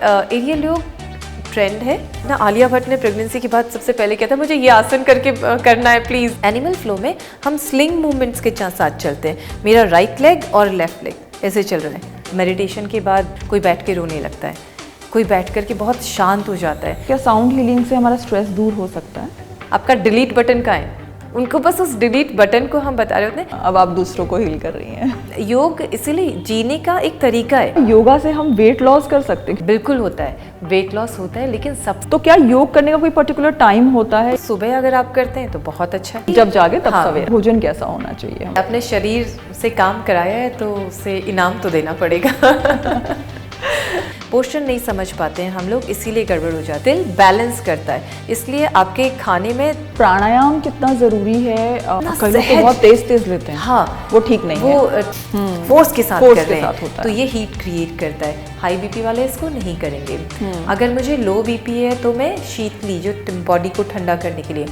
Aerial योग trend है ना। आलिया भट्ट ने प्रेगनेंसी के बाद सबसे पहले कहता है मुझे ये आसन करके करना है प्लीज। एनिमल फ्लो में हम स्लिंग मूवमेंट्स के साथ चलते हैं। मेरा राइट लेग और लेफ्ट लेग ऐसे चल रहा है। मेडिटेशन के बाद कोई बैठ के रोने लगता है, कोई बैठ करके बहुत शांत हो जाता है। क्या साउंड हीलिंग से हमारा स्ट्रेस दूर हो सकता है? आपका डिलीट बटन कहाँ है? उनको बस उस डिलीट बटन को हम बता रहे होते हैं। अब आप दूसरों को हील कर रही हैं। योग इसीलिए जीने का एक तरीका है। योगा से हम वेट लॉस कर सकते हैं? बिल्कुल होता है, वेट लॉस होता है, लेकिन सब तो क्या योग करने का कोई पर्टिकुलर टाइम होता है? सुबह अगर आप करते हैं तो बहुत अच्छा है। जब जागे तब हाँ। सवेरे। भोजन कैसा होना चाहिए? अपने शरीर से काम कराया है तो उसे इनाम तो देना पड़ेगा। पोषण नहीं समझ पाते हैं हम लोग, इसीलिए गड़बड़ हो जाते हैं। बैलेंस करता है, इसलिए आपके खाने में प्राणायाम कितना जरूरी है? कई लोग तो बहुत तेज लेते हैं। हाँ, वो ठीक नहीं वो है। फोर्स के साथ फोर्स कर के रहे साथ हैं होता तो है। ये हीट क्रिएट करता है। हाई बीपी वाले इसको नहीं करेंगे। अगर मुझे लो बीपी है तो मैं शीतली जो बॉडी को ठंडा करने के लिए,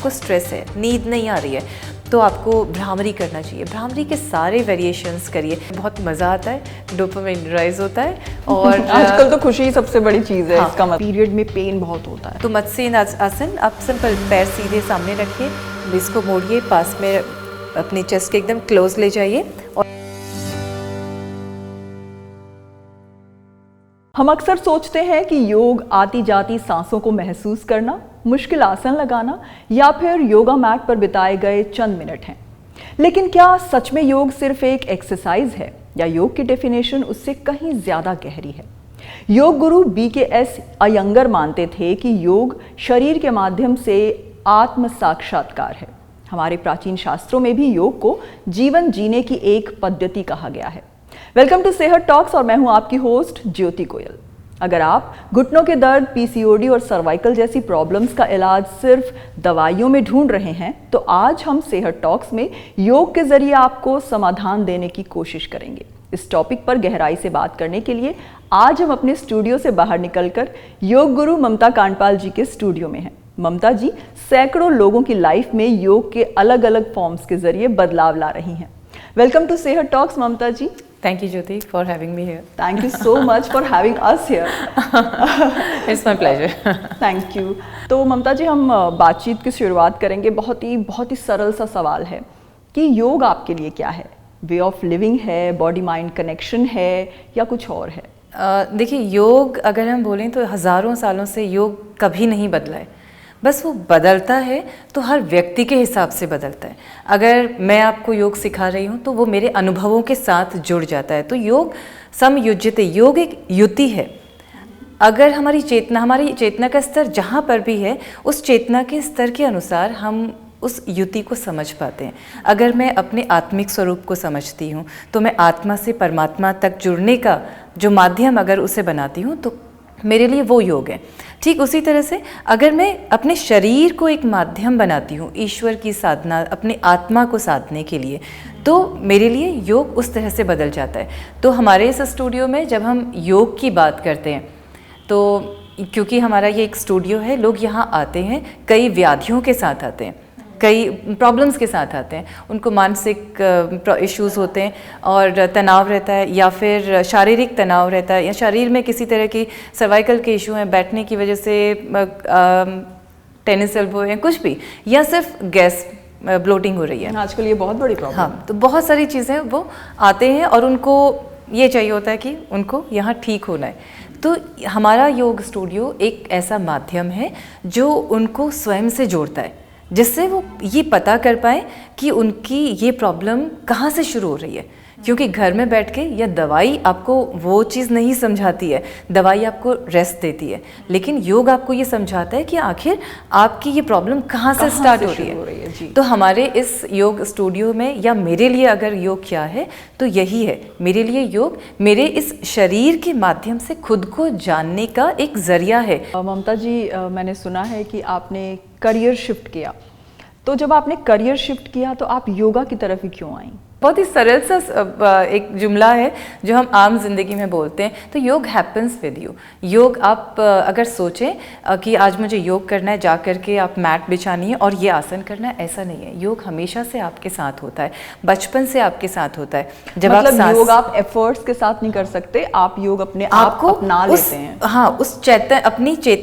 को स्ट्रेस है, नींद नहीं आ रही है तो आपको भ्रामरी करना चाहिए। भ्रामरी के सारे वेरिएशंस करिए, बहुत मज़ा आता है, डोपामाइन राइज होता है। और आजकल तो खुशी ही सबसे बड़ी चीज़ है। हाँ। इसका मतलब पीरियड में पेन बहुत होता है तो मत्स्य आसन, आप सिंपल पैर सीधे सामने रखिए, इसको मोड़िए, पास में अपनी चेस्ट के एकदम क्लोज ले जाइए। और हम अक्सर सोचते हैं कि योग आती जाती सांसों को महसूस करना, मुश्किल आसन लगाना या फिर योगा मैट पर बिताए गए चंद मिनट हैं। लेकिन क्या सच में योग सिर्फ एक एक्सरसाइज है या योग की डेफिनेशन उससे कहीं ज्यादा गहरी है? योग गुरु BKS अयंगर मानते थे कि योग शरीर के माध्यम से आत्म साक्षात्कार है। हमारे प्राचीन शास्त्रों में भी योग को जीवन जीने की एक पद्धति कहा गया है। वेलकम टू सेहत टॉक्स और मैं हूं आपकी होस्ट ज्योति गोयल। अगर आप घुटनों के दर्द, PCOD और सर्वाइकल जैसी प्रॉब्लम्स का इलाज सिर्फ दवाइयों में ढूंढ रहे हैं तो आज हम सेहत टॉक्स में योग के जरिए आपको समाधान देने की कोशिश करेंगे। इस टॉपिक पर गहराई से बात करने के लिए आज हम अपने स्टूडियो से बाहर निकलकर योग गुरु ममता कांडपाल जी के स्टूडियो में हैं। ममता जी सैकड़ों लोगों की लाइफ में योग के अलग अलग फॉर्म्स के जरिए बदलाव ला रही हैं। Welcome to Sehat talks Mamta ji. Thank you Jyoti for having me here. Thank you so much for having us here. It's my pleasure. Thank you. तो ममता जी हम बातचीत की शुरुआत करेंगे। बहुत ही सरल सा सवाल है कि योग आपके लिए क्या है? वे ऑफ लिविंग है, बॉडी माइंड कनेक्शन है या कुछ और है? देखिए, योग अगर हम बोलें तो हज़ारों सालों से योग कभी नहीं बदला है। बस वो बदलता है तो हर व्यक्ति के हिसाब से बदलता है। अगर मैं आपको योग सिखा रही हूँ तो वो मेरे अनुभवों के साथ जुड़ जाता है। तो योग समयुज्यते, योग एक युति है। अगर हमारी चेतना का स्तर जहाँ पर भी है, उस चेतना के स्तर के अनुसार हम उस युति को समझ पाते हैं। अगर मैं अपने आत्मिक स्वरूप को समझती हूँ तो मैं आत्मा से परमात्मा तक जुड़ने का जो माध्यम अगर उसे बनाती हूँ तो मेरे लिए वो योग है। ठीक उसी तरह से अगर मैं अपने शरीर को एक माध्यम बनाती हूँ ईश्वर की साधना, अपनी आत्मा को साधने के लिए, तो मेरे लिए योग उस तरह से बदल जाता है। तो हमारे इस स्टूडियो में जब हम योग की बात करते हैं तो क्योंकि हमारा ये एक स्टूडियो है, लोग यहाँ आते हैं कई व्याधियों के साथ आते हैं, कई प्रॉब्लम्स के साथ आते हैं। उनको मानसिक इश्यूज़ होते हैं और तनाव रहता है या फिर शारीरिक तनाव रहता है या शरीर में किसी तरह की सर्वाइकल के इशू हैं, बैठने की वजह से टेनिस एल्बो है, कुछ भी, या सिर्फ गैस ब्लोटिंग हो रही है। आजकल ये बहुत बड़ी प्रॉब्लम। हाँ, तो बहुत सारी चीज़ें वो आते हैं और उनको ये चाहिए होता है कि उनको यहाँ ठीक होना है। तो हमारा योग स्टूडियो एक ऐसा माध्यम है जो उनको स्वयं से जोड़ता है, जिससे वो ये पता कर पाए कि उनकी ये प्रॉब्लम कहाँ से शुरू हो रही है। क्योंकि घर में बैठ के या दवाई आपको वो चीज़ नहीं समझाती है, दवाई आपको रेस्ट देती है, लेकिन योग आपको ये समझाता है कि आखिर आपकी ये प्रॉब्लम कहाँ से स्टार्ट हो रही है। जी। तो हमारे इस योग स्टूडियो में या मेरे लिए अगर योग क्या है तो यही है। मेरे लिए योग मेरे इस शरीर के माध्यम से खुद को जानने का एक जरिया है। ममता जी मैंने सुना है कि आपने करियर शिफ्ट किया, तो जब आपने करियर शिफ्ट किया तो आप योगा की तरफ ही क्यों आई? बहुत ही सरल सा एक जुमला है जो हम आम जिंदगी में बोलते हैं, तो योग हैपन्स विद यू। योग आप अगर सोचें कि आज मुझे योग करना है, जा करके आप मैट बिछानी है और ये आसन करना है, ऐसा नहीं है। योग हमेशा से आपके साथ होता है, बचपन से आपके साथ होता है। जब मतलब आप योग आप एफर्ट्स के साथ नहीं कर सकते, आप योग अपने आप अपना लेते हैं। हाँ, उस चेतना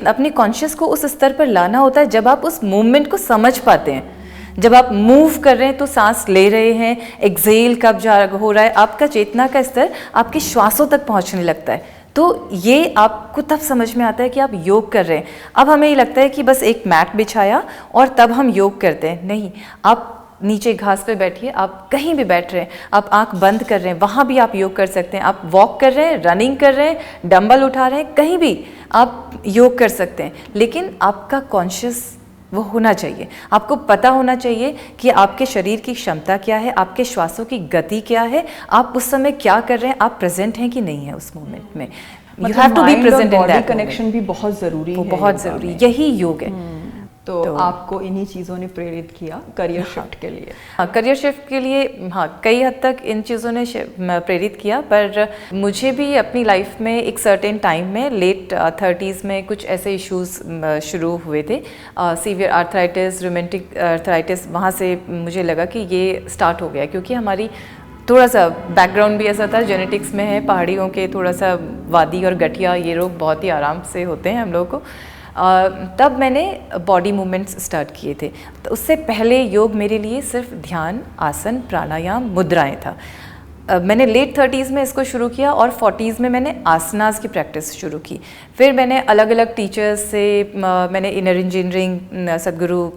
अपनी कॉन्शियस को उस स्तर पर लाना होता है जब आप उस मूवमेंट को समझ पाते हैं। जब आप मूव कर रहे हैं तो सांस ले रहे हैं, एक्सेल कब जा हो रहा है, आपका चेतना का स्तर आपके श्वासों तक पहुंचने लगता है। तो ये आपको तब समझ में आता है कि आप योग कर रहे हैं। अब हमें ये लगता है कि बस एक मैट बिछाया और तब हम योग करते हैं, नहीं। आप नीचे घास पे बैठिए, आप कहीं भी बैठ रहे हैं, आप आंख बंद कर रहे हैं, वहाँ भी आप योग कर सकते हैं। आप वॉक कर रहे हैं, रनिंग कर रहे हैं, डंबल उठा रहे हैं, कहीं भी आप योग कर सकते हैं। लेकिन आपका कॉन्शियस वो होना चाहिए, आपको पता होना चाहिए कि आपके शरीर की क्षमता क्या है, आपके श्वासों की गति क्या है, आप उस समय क्या कर रहे हैं, आप प्रेजेंट हैं कि नहीं है उस मोमेंट में। You have to be present in that connection भी बहुत ज़रूरी है, बहुत ज़रूरी, यही योग है। तो आपको इन्हीं चीज़ों ने प्रेरित किया करियर शिफ्ट के लिए? हाँ, करियर शिफ्ट के लिए हाँ, कई हद तक इन चीज़ों ने प्रेरित किया, पर मुझे भी अपनी लाइफ में एक सर्टेन टाइम में लेट 30s में कुछ ऐसे इश्यूज शुरू हुए थे, सीवियर आर्थराइटिस, रूमेटिक आर्थराइटिस। वहाँ से मुझे लगा कि ये स्टार्ट हो गया, क्योंकि हमारी थोड़ा सा बैकग्राउंड भी ऐसा था, जेनेटिक्स में है, पहाड़ियों के थोड़ा सा वादी और गठिया ये रोग बहुत ही आराम से होते हैं हम लोगों को। तब मैंने बॉडी मूवमेंट्स स्टार्ट किए थे। तो उससे पहले योग मेरे लिए सिर्फ ध्यान, आसन, प्राणायाम, मुद्राएं था। मैंने लेट 30s में इसको शुरू किया और 40s में मैंने आसनास की प्रैक्टिस शुरू की। फिर मैंने अलग अलग टीचर्स से मैंने इनर इंजीनियरिंग सदगुरु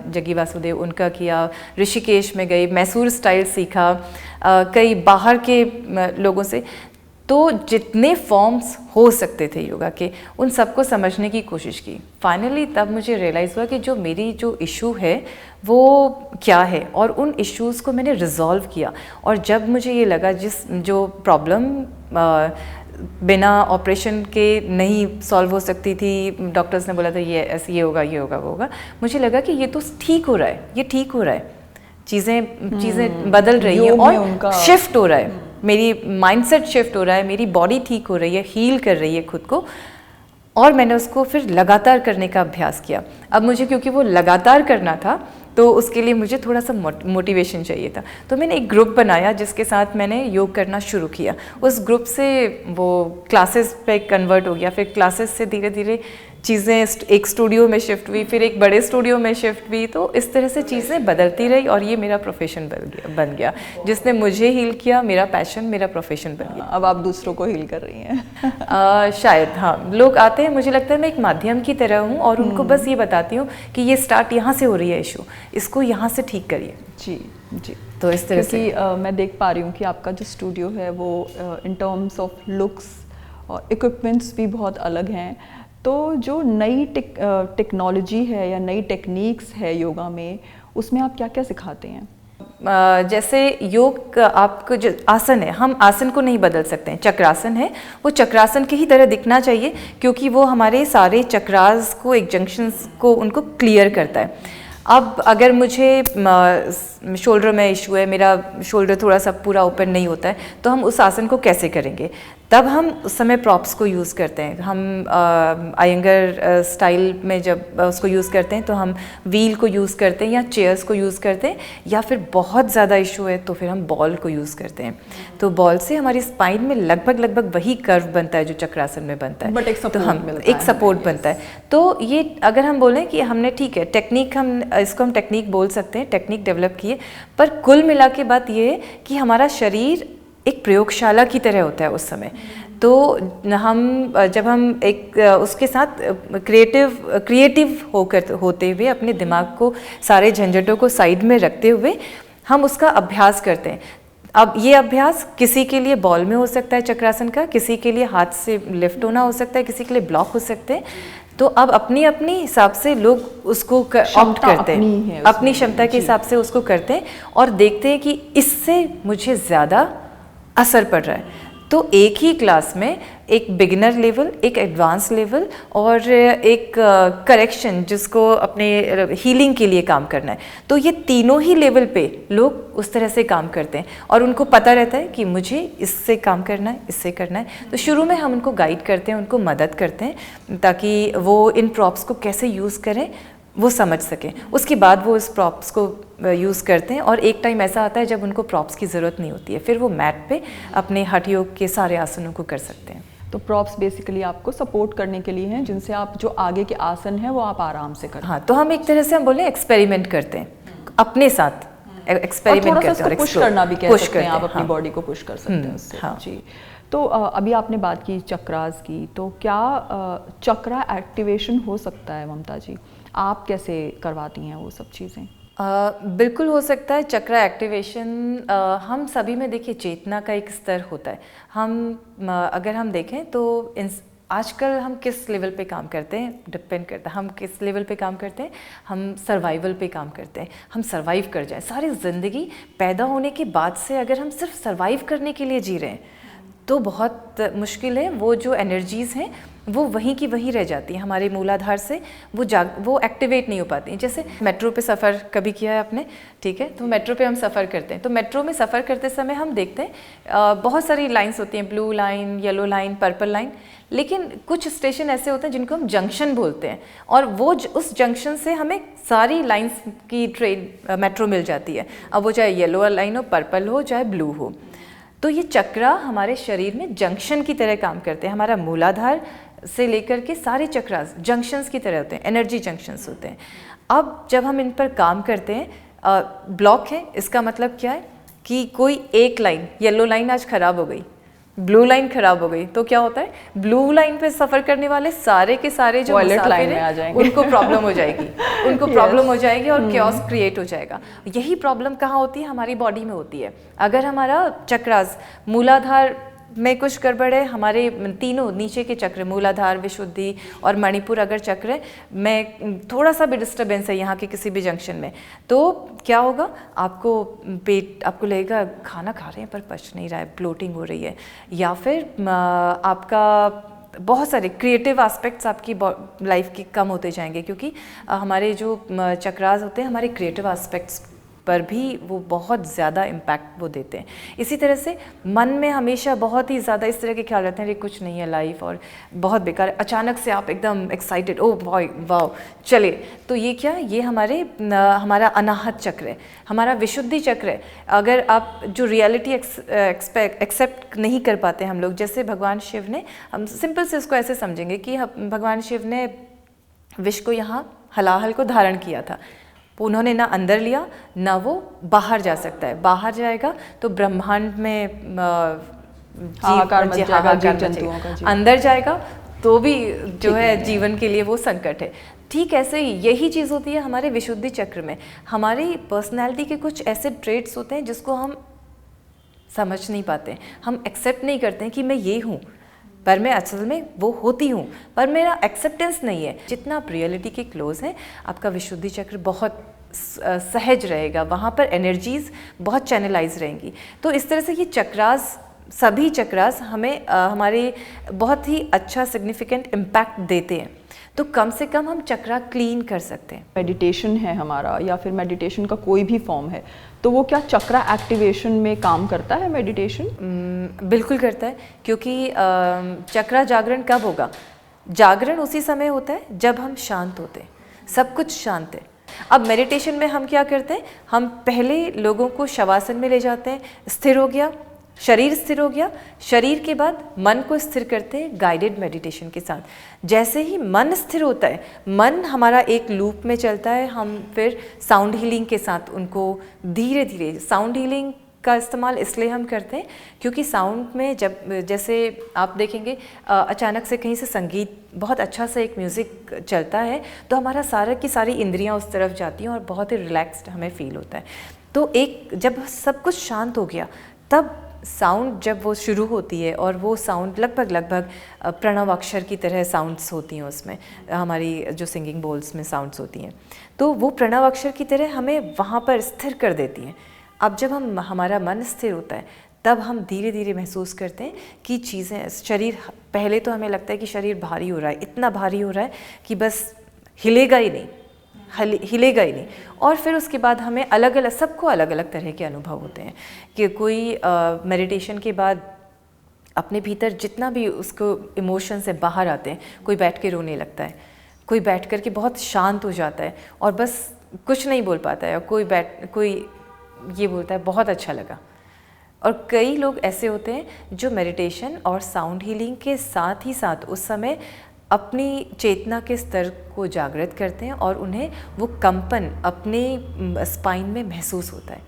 जग्गी वासुदेव उनका किया, ऋषिकेश में गई, मैसूर स्टाइल सीखा, कई बाहर के लोगों से। तो जितने फॉर्म्स हो सकते थे योगा के, उन सबको समझने की कोशिश की। फाइनली तब मुझे रियलाइज़ हुआ कि जो इशू है वो क्या है, और उन इश्यूज़ को मैंने रिजॉल्व किया। और जब मुझे ये लगा जो प्रॉब्लम बिना ऑपरेशन के नहीं सॉल्व हो सकती थी, डॉक्टर्स ने बोला था ये ऐसे, ये होगा, ये होगा, वो होगा, मुझे लगा कि ये तो ठीक हो रहा है, ये ठीक हो रहा है, चीज़ें बदल रही हैं और शिफ्ट हो रहा है, मेरी माइंडसेट शिफ्ट हो रहा है, मेरी बॉडी ठीक हो रही है, हील कर रही है खुद को। और मैंने उसको फिर लगातार करने का अभ्यास किया। अब मुझे क्योंकि वो लगातार करना था, तो उसके लिए मुझे थोड़ा सा मोटिवेशन चाहिए था। तो मैंने एक ग्रुप बनाया जिसके साथ मैंने योग करना शुरू किया। उस ग्रुप से वो क्लासेस पे कन्वर्ट हो गया, फिर क्लासेस से धीरे धीरे चीज़ें एक स्टूडियो में शिफ्ट हुई, फिर एक बड़े स्टूडियो में शिफ्ट हुई। तो इस तरह से चीज़ें बदलती रही और ये मेरा प्रोफेशन बन गया, जिसने मुझे हील किया, मेरा पैशन, मेरा प्रोफेशन बन गया। अब आप दूसरों को हील कर रही हैं। शायद हाँ, लोग आते हैं, मुझे लगता है मैं एक माध्यम की तरह हूँ और उनको बस ये बताती हूँ कि ये स्टार्ट यहाँ से हो रही है इशू, इसको यहाँ से ठीक करिए। जी जी। तो इस तरह से मैं देख पा रही हूँ कि आपका जो स्टूडियो है वो इन टर्म्स ऑफ लुक्स और इक्विपमेंट्स भी बहुत अलग हैं। तो जो नई टेक्नोलॉजी है या नई टेक्निक्स है योगा में, उसमें आप क्या क्या सिखाते हैं? जैसे योग आपको जो आसन है, हम आसन को नहीं बदल सकते हैं। चक्रासन है, वो चक्रासन की ही तरह दिखना चाहिए, क्योंकि वो हमारे सारे चक्रास को, एक जंक्शंस को, उनको क्लियर करता है। अब अगर मुझे शोल्डर में इशू है, मेरा शोल्डर थोड़ा सा पूरा ओपन नहीं होता है, तो हम उस आसन को कैसे करेंगे? तब हम उस समय प्रॉप्स को यूज़ करते हैं। हम अयंगर स्टाइल में जब उसको यूज़ करते हैं तो हम व्हील को यूज़ करते हैं या चेयर्स को यूज़ करते हैं, या फिर बहुत ज़्यादा इशू है तो फिर हम बॉल को यूज़ करते हैं। तो बॉल से हमारी स्पाइन में लगभग वही कर्व बनता है जो चक्रासन में बनता है, बट एक सपोर्ट बनता है। तो ये अगर हम बोलें कि हमने ठीक है टेक्निक, इसको हम टेक्निक बोल सकते हैं, टेक्निक डेवलप किए, पर कुल मिला के बात ये है कि हमारा शरीर एक प्रयोगशाला की तरह होता है उस समय। तो जब हम एक उसके साथ क्रिएटिव होते हुए, अपने दिमाग को, सारे झंझटों को साइड में रखते हुए हम उसका अभ्यास करते हैं। अब ये अभ्यास किसी के लिए बॉल में हो सकता है चक्रासन का, किसी के लिए हाथ से लिफ्ट होना हो सकता है, किसी के लिए ब्लॉक हो सकते हैं। तो अब अपनी अपनी हिसाब से लोग उसको ऑप्ट करते हैं, अपनी क्षमता के हिसाब से उसको करते हैं और देखते हैं कि इससे मुझे ज़्यादा असर पड़ रहा है। तो एक ही क्लास में एक बिगिनर लेवल, एक एडवांस लेवल और एक करेक्शन जिसको अपने हीलिंग के लिए काम करना है, तो ये तीनों ही लेवल पे लोग उस तरह से काम करते हैं और उनको पता रहता है कि मुझे इससे काम करना है, इससे करना है। तो शुरू में हम उनको गाइड करते हैं, उनको मदद करते हैं ताकि वो इन प्रॉप्स को कैसे यूज़ करें वो समझ सकें। उसके बाद वो इस प्रॉप्स को यूज़ करते हैं और एक टाइम ऐसा आता है जब उनको प्रॉप्स की ज़रूरत नहीं होती है, फिर वो मैट पे अपने हठ योग के सारे आसनों को कर सकते हैं। तो प्रॉप्स बेसिकली आपको सपोर्ट करने के लिए हैं, जिनसे आप जो आगे के आसन हैं वो आप आराम से करें। हाँ, तो हम एक तरह से हम बोले एक्सपेरिमेंट करते हैं अपने साथ, एक्सपेरिमेंट करते हैं और पुश करना भी कह सकते हैं आप, अपनी हाँ। बॉडी को पुश कर सकते हैं उससे। हाँ। जी। तो अभी आपने बात की चक्रास की, तो क्या चक्रा एक्टिवेशन हो सकता है ममता जी? आप कैसे करवाती हैं वो सब चीज़ें? बिल्कुल हो सकता है चक्रा एक्टिवेशन। हम सभी में देखिए चेतना का एक स्तर होता है। अगर हम देखें तो आजकल हम किस लेवल पे काम करते हैं डिपेंड करता है, हम किस लेवल पे काम करते हैं। हम सर्वाइवल पे काम करते हैं, हम सर्वाइव कर जाएं। सारी ज़िंदगी पैदा होने के बाद से अगर हम सिर्फ सर्वाइव करने के लिए जी रहे हैं तो बहुत मुश्किल है। वो जो एनर्जीज़ हैं वो वहीं की वहीं रह जाती हैं, हमारे मूलाधार से वो एक्टिवेट नहीं हो पाती हैं। जैसे मेट्रो पे सफ़र कभी किया है आपने, ठीक है, तो मेट्रो पे हम सफ़र करते हैं, तो मेट्रो में सफ़र करते समय हम देखते हैं बहुत सारी लाइंस होती हैं, blue line, yellow line, purple line, लेकिन कुछ स्टेशन ऐसे होते हैं जिनको हम जंक्शन बोलते हैं और वो उस जंक्शन से हमें सारी लाइंस की ट्रेन मेट्रो मिल जाती है। अब वो चाहे येलो लाइन हो, पर्पल हो, चाहे ब्लू हो। तो ये चक्रा हमारे शरीर में जंक्शन की तरह काम करते हैं। हमारा मूलाधार से लेकर के सारे चक्रास जंक्शंस की तरह होते हैं, एनर्जी जंक्शंस होते हैं। अब जब हम इन पर काम करते हैं, ब्लॉक है, इसका मतलब क्या है कि कोई एक लाइन, येलो लाइन आज खराब हो गई, ब्लू लाइन खराब हो गई, तो क्या होता है, ब्लू लाइन पे सफ़र करने वाले सारे के सारे जो मुसाफिर हैं उनको प्रॉब्लम हो जाएगी, उनको प्रॉब्लम हो जाएगी और क्योस क्रिएट हो जाएगा। यही प्रॉब्लम कहाँ होती है? हमारी बॉडी में होती है। अगर हमारा चक्रास मूलाधार में कुछ गड़बड़ है, हमारे तीनों नीचे के चक्र मूलाधार, विशुद्धि और मणिपुर अगर चक्र में थोड़ा सा भी डिस्टर्बेंस है यहाँ के किसी भी जंक्शन में, तो क्या होगा, आपको लगेगा खाना खा रहे हैं पर पच नहीं रहा है, ब्लोटिंग हो रही है, या फिर आपका बहुत सारे क्रिएटिव एस्पेक्ट्स आपकी लाइफ की कम होते जाएंगे, क्योंकि हमारे जो चक्रास होते हैं हमारे क्रिएटिव एस्पेक्ट्स पर भी वो बहुत ज़्यादा इम्पैक्ट वो देते हैं। इसी तरह से मन में हमेशा बहुत ही ज़्यादा इस तरह के ख्याल रहते हैं, अरे कुछ नहीं है लाइफ और बहुत बेकार, अचानक से आप एकदम एक्साइटेड, ओ बॉय वाओ चले, तो ये क्या, ये हमारा अनाहत चक्र है, हमारा विशुद्धि चक्र है। अगर आप जो रियलिटी एक्सेप्ट नहीं कर पाते हम लोग, जैसे भगवान शिव ने, हम सिंपल से इसको ऐसे समझेंगे कि भगवान शिव ने विष को यहाँ हलाहल को धारण किया था, उन्होंने ना अंदर लिया ना वो बाहर जा सकता है, बाहर जाएगा तो ब्रह्मांड में हाहाकार मच जाएगा, जीव जंतुओं का। अंदर जाएगा तो भी जो है जीवन के लिए वो संकट है। ठीक ऐसे ही यही चीज़ होती है हमारे विशुद्धि चक्र में। हमारी पर्सनैलिटी के कुछ ऐसे ट्रेट्स होते हैं जिसको हम समझ नहीं पाते, हम एक्सेप्ट नहीं करते हैं कि मैं ये हूँ, पर मैं असल में वो होती हूँ, पर मेरा एक्सेप्टेंस नहीं है। जितना आप रियलिटी के क्लोज हैं, आपका विशुद्धि चक्र बहुत सहज रहेगा, वहाँ पर एनर्जीज बहुत चैनलाइज रहेंगी। तो इस तरह से ये चक्रास, सभी चक्रास हमें हमारे बहुत ही अच्छा सिग्निफिकेंट इम्पैक्ट देते हैं। तो कम से कम हम चक्रा क्लीन कर सकते हैं। मेडिटेशन है हमारा, या फिर मेडिटेशन का कोई भी फॉर्म है, तो वो क्या चक्रा एक्टिवेशन में काम करता है मेडिटेशन? बिल्कुल करता है, क्योंकि चक्रा जागरण कब होगा? जागरण उसी समय होता है जब हम शांत होते हैं, सब कुछ शांत है। अब मेडिटेशन में हम क्या करते हैं, हम पहले लोगों को शवासन में ले जाते हैं, स्थिर हो गया, शरीर स्थिर हो गया, शरीर के बाद मन को स्थिर करते हैं गाइडेड मेडिटेशन के साथ। जैसे ही मन स्थिर होता है, मन हमारा एक लूप में चलता है, हम फिर साउंड हीलिंग के साथ उनको धीरे धीरे, साउंड हीलिंग का इस्तेमाल इसलिए हम करते हैं क्योंकि साउंड में जैसे आप देखेंगे अचानक से कहीं से संगीत बहुत अच्छा सा एक म्यूज़िक चलता है तो हमारा की सारी इंद्रियां उस तरफ जाती हैं और बहुत ही रिलैक्स्ड हमें फील होता है। तो जब सब कुछ शांत हो गया, तब साउंड जब वो शुरू होती है और वो साउंड लगभग प्रणव अक्षर की तरह साउंड्स होती हैं, उसमें हमारी जो सिंगिंग बोल्स में साउंड्स होती हैं, तो वो प्रणव अक्षर की तरह हमें वहाँ पर स्थिर कर देती हैं। अब जब हमारा मन स्थिर होता है तब हम धीरे धीरे महसूस करते हैं कि चीज़ें, शरीर, पहले तो हमें लगता है कि शरीर भारी हो रहा है, इतना भारी हो रहा है कि बस हिलेगा ही नहीं, हिलेगा ही नहीं। और फिर उसके बाद हमें अलग अलग, सबको अलग अलग तरह के अनुभव होते हैं कि कोई मेडिटेशन के बाद अपने भीतर जितना भी उसको इमोशन से बाहर आते हैं, कोई बैठ के रोने लगता है, कोई बैठ कर के बहुत शांत हो जाता है और बस कुछ नहीं बोल पाता है, और कोई ये बोलता है बहुत अच्छा लगा। और कई लोग ऐसे होते हैं जो मेडिटेशन और साउंड हीलिंग के साथ ही साथ उस समय अपनी चेतना के स्तर को जागृत करते हैं और उन्हें वो कंपन अपने स्पाइन में महसूस होता है।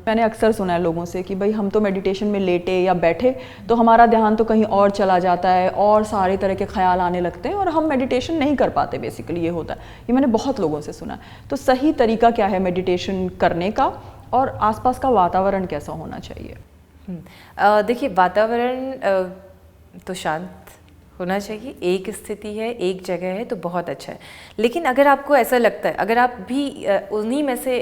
मैंने अक्सर सुना है लोगों से कि भाई हम तो मेडिटेशन में लेटे या बैठे तो हमारा ध्यान तो कहीं और चला जाता है और सारे तरह के ख्याल आने लगते हैं और हम मेडिटेशन नहीं कर पाते, बेसिकली ये होता है। ये मैंने बहुत लोगों से सुना है। तो सही तरीका क्या है मेडिटेशन करने का और आसपास का वातावरण कैसा होना चाहिए? देखिए, वातावरण तो शांत होना चाहिए, एक स्थिति है, एक जगह है तो बहुत अच्छा है। लेकिन अगर आपको ऐसा लगता है, अगर आप भी उन्हीं में से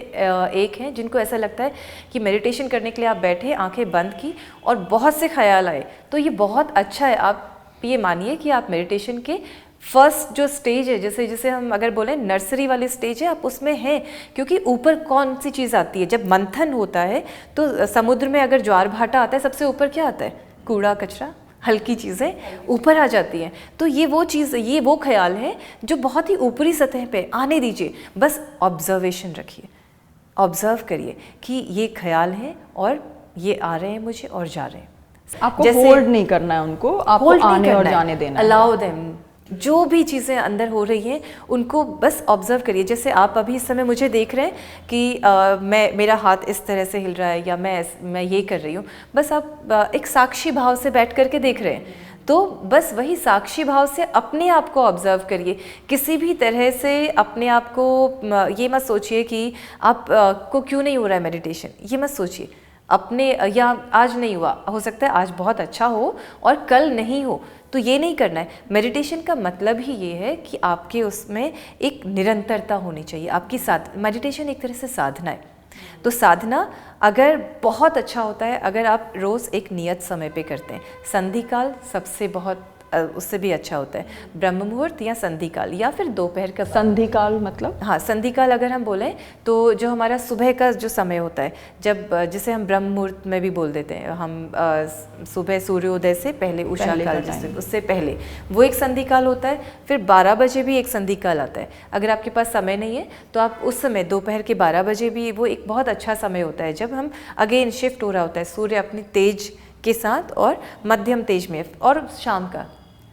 एक हैं जिनको ऐसा लगता है कि मेडिटेशन करने के लिए आप बैठे, आंखें बंद की और बहुत से ख्याल आए, तो ये बहुत अच्छा है। आप ये मानिए कि आप मेडिटेशन के फर्स्ट जो स्टेज है, जैसे हम अगर बोलें नर्सरी वाली स्टेज है, आप उसमें हैं। क्योंकि ऊपर कौन सी चीज़ आती है जब मंथन होता है, तो समुद्र में अगर ज्वार भाटा आता है, सबसे ऊपर क्या आता है? कूड़ा कचरा, हल्की चीज़ें ऊपर आ जाती हैं। तो ये वो चीज़, ये वो ख्याल है जो बहुत ही ऊपरी सतह पे आने दीजिए, बस ऑब्जर्वेशन रखिए, ऑब्जर्व करिए कि ये ख्याल हैं और ये आ रहे हैं मुझे और जा रहे हैं। आपको होल्ड नहीं करना है उनको, आपको आने और जाने देना है। अलाउ देम, जो भी चीज़ें अंदर हो रही हैं उनको बस ऑब्जर्व करिए। जैसे आप अभी इस समय मुझे देख रहे हैं कि मेरा हाथ इस तरह से हिल रहा है या मैं ये कर रही हूँ, बस आप एक साक्षी भाव से बैठ करके देख रहे हैं। तो बस वही साक्षी भाव से अपने आप को ऑब्जर्व करिए। किसी भी तरह से अपने आप को ये मत सोचिए कि आप को क्यों नहीं हो रहा है मेडिटेशन, ये मत सोचिए अपने, या आज नहीं हुआ, हो सकता है आज बहुत अच्छा हो और कल नहीं हो, तो ये नहीं करना है। मेडिटेशन का मतलब ही ये है कि आपके उसमें एक निरंतरता होनी चाहिए। आपकी मेडिटेशन एक तरह से साधना है। तो साधना अगर बहुत अच्छा होता है अगर आप रोज़ एक नियत समय पे करते हैं। संधि काल सबसे बहुत उससे भी अच्छा होता है, ब्रह्म मुहूर्त या संधि काल या फिर दोपहर का। संधि काल मतलब? हाँ, संधि काल अगर हम बोलें तो जो हमारा सुबह का जो समय होता है, जब जिसे हम ब्रह्म मुहूर्त में भी बोल देते हैं, हम सुबह सूर्योदय से पहले, उषा काल जिससे उससे पहले, वो एक संधि काल होता है। फिर 12 बजे भी एक संधि काल आता है। अगर आपके पास समय नहीं है तो आप उस समय दोपहर के 12 बजे भी, वो एक बहुत अच्छा समय होता है जब हम अगेन शिफ्ट हो रहा होता है सूर्य अपनी तेज के साथ और मध्यम तेज में। और शाम का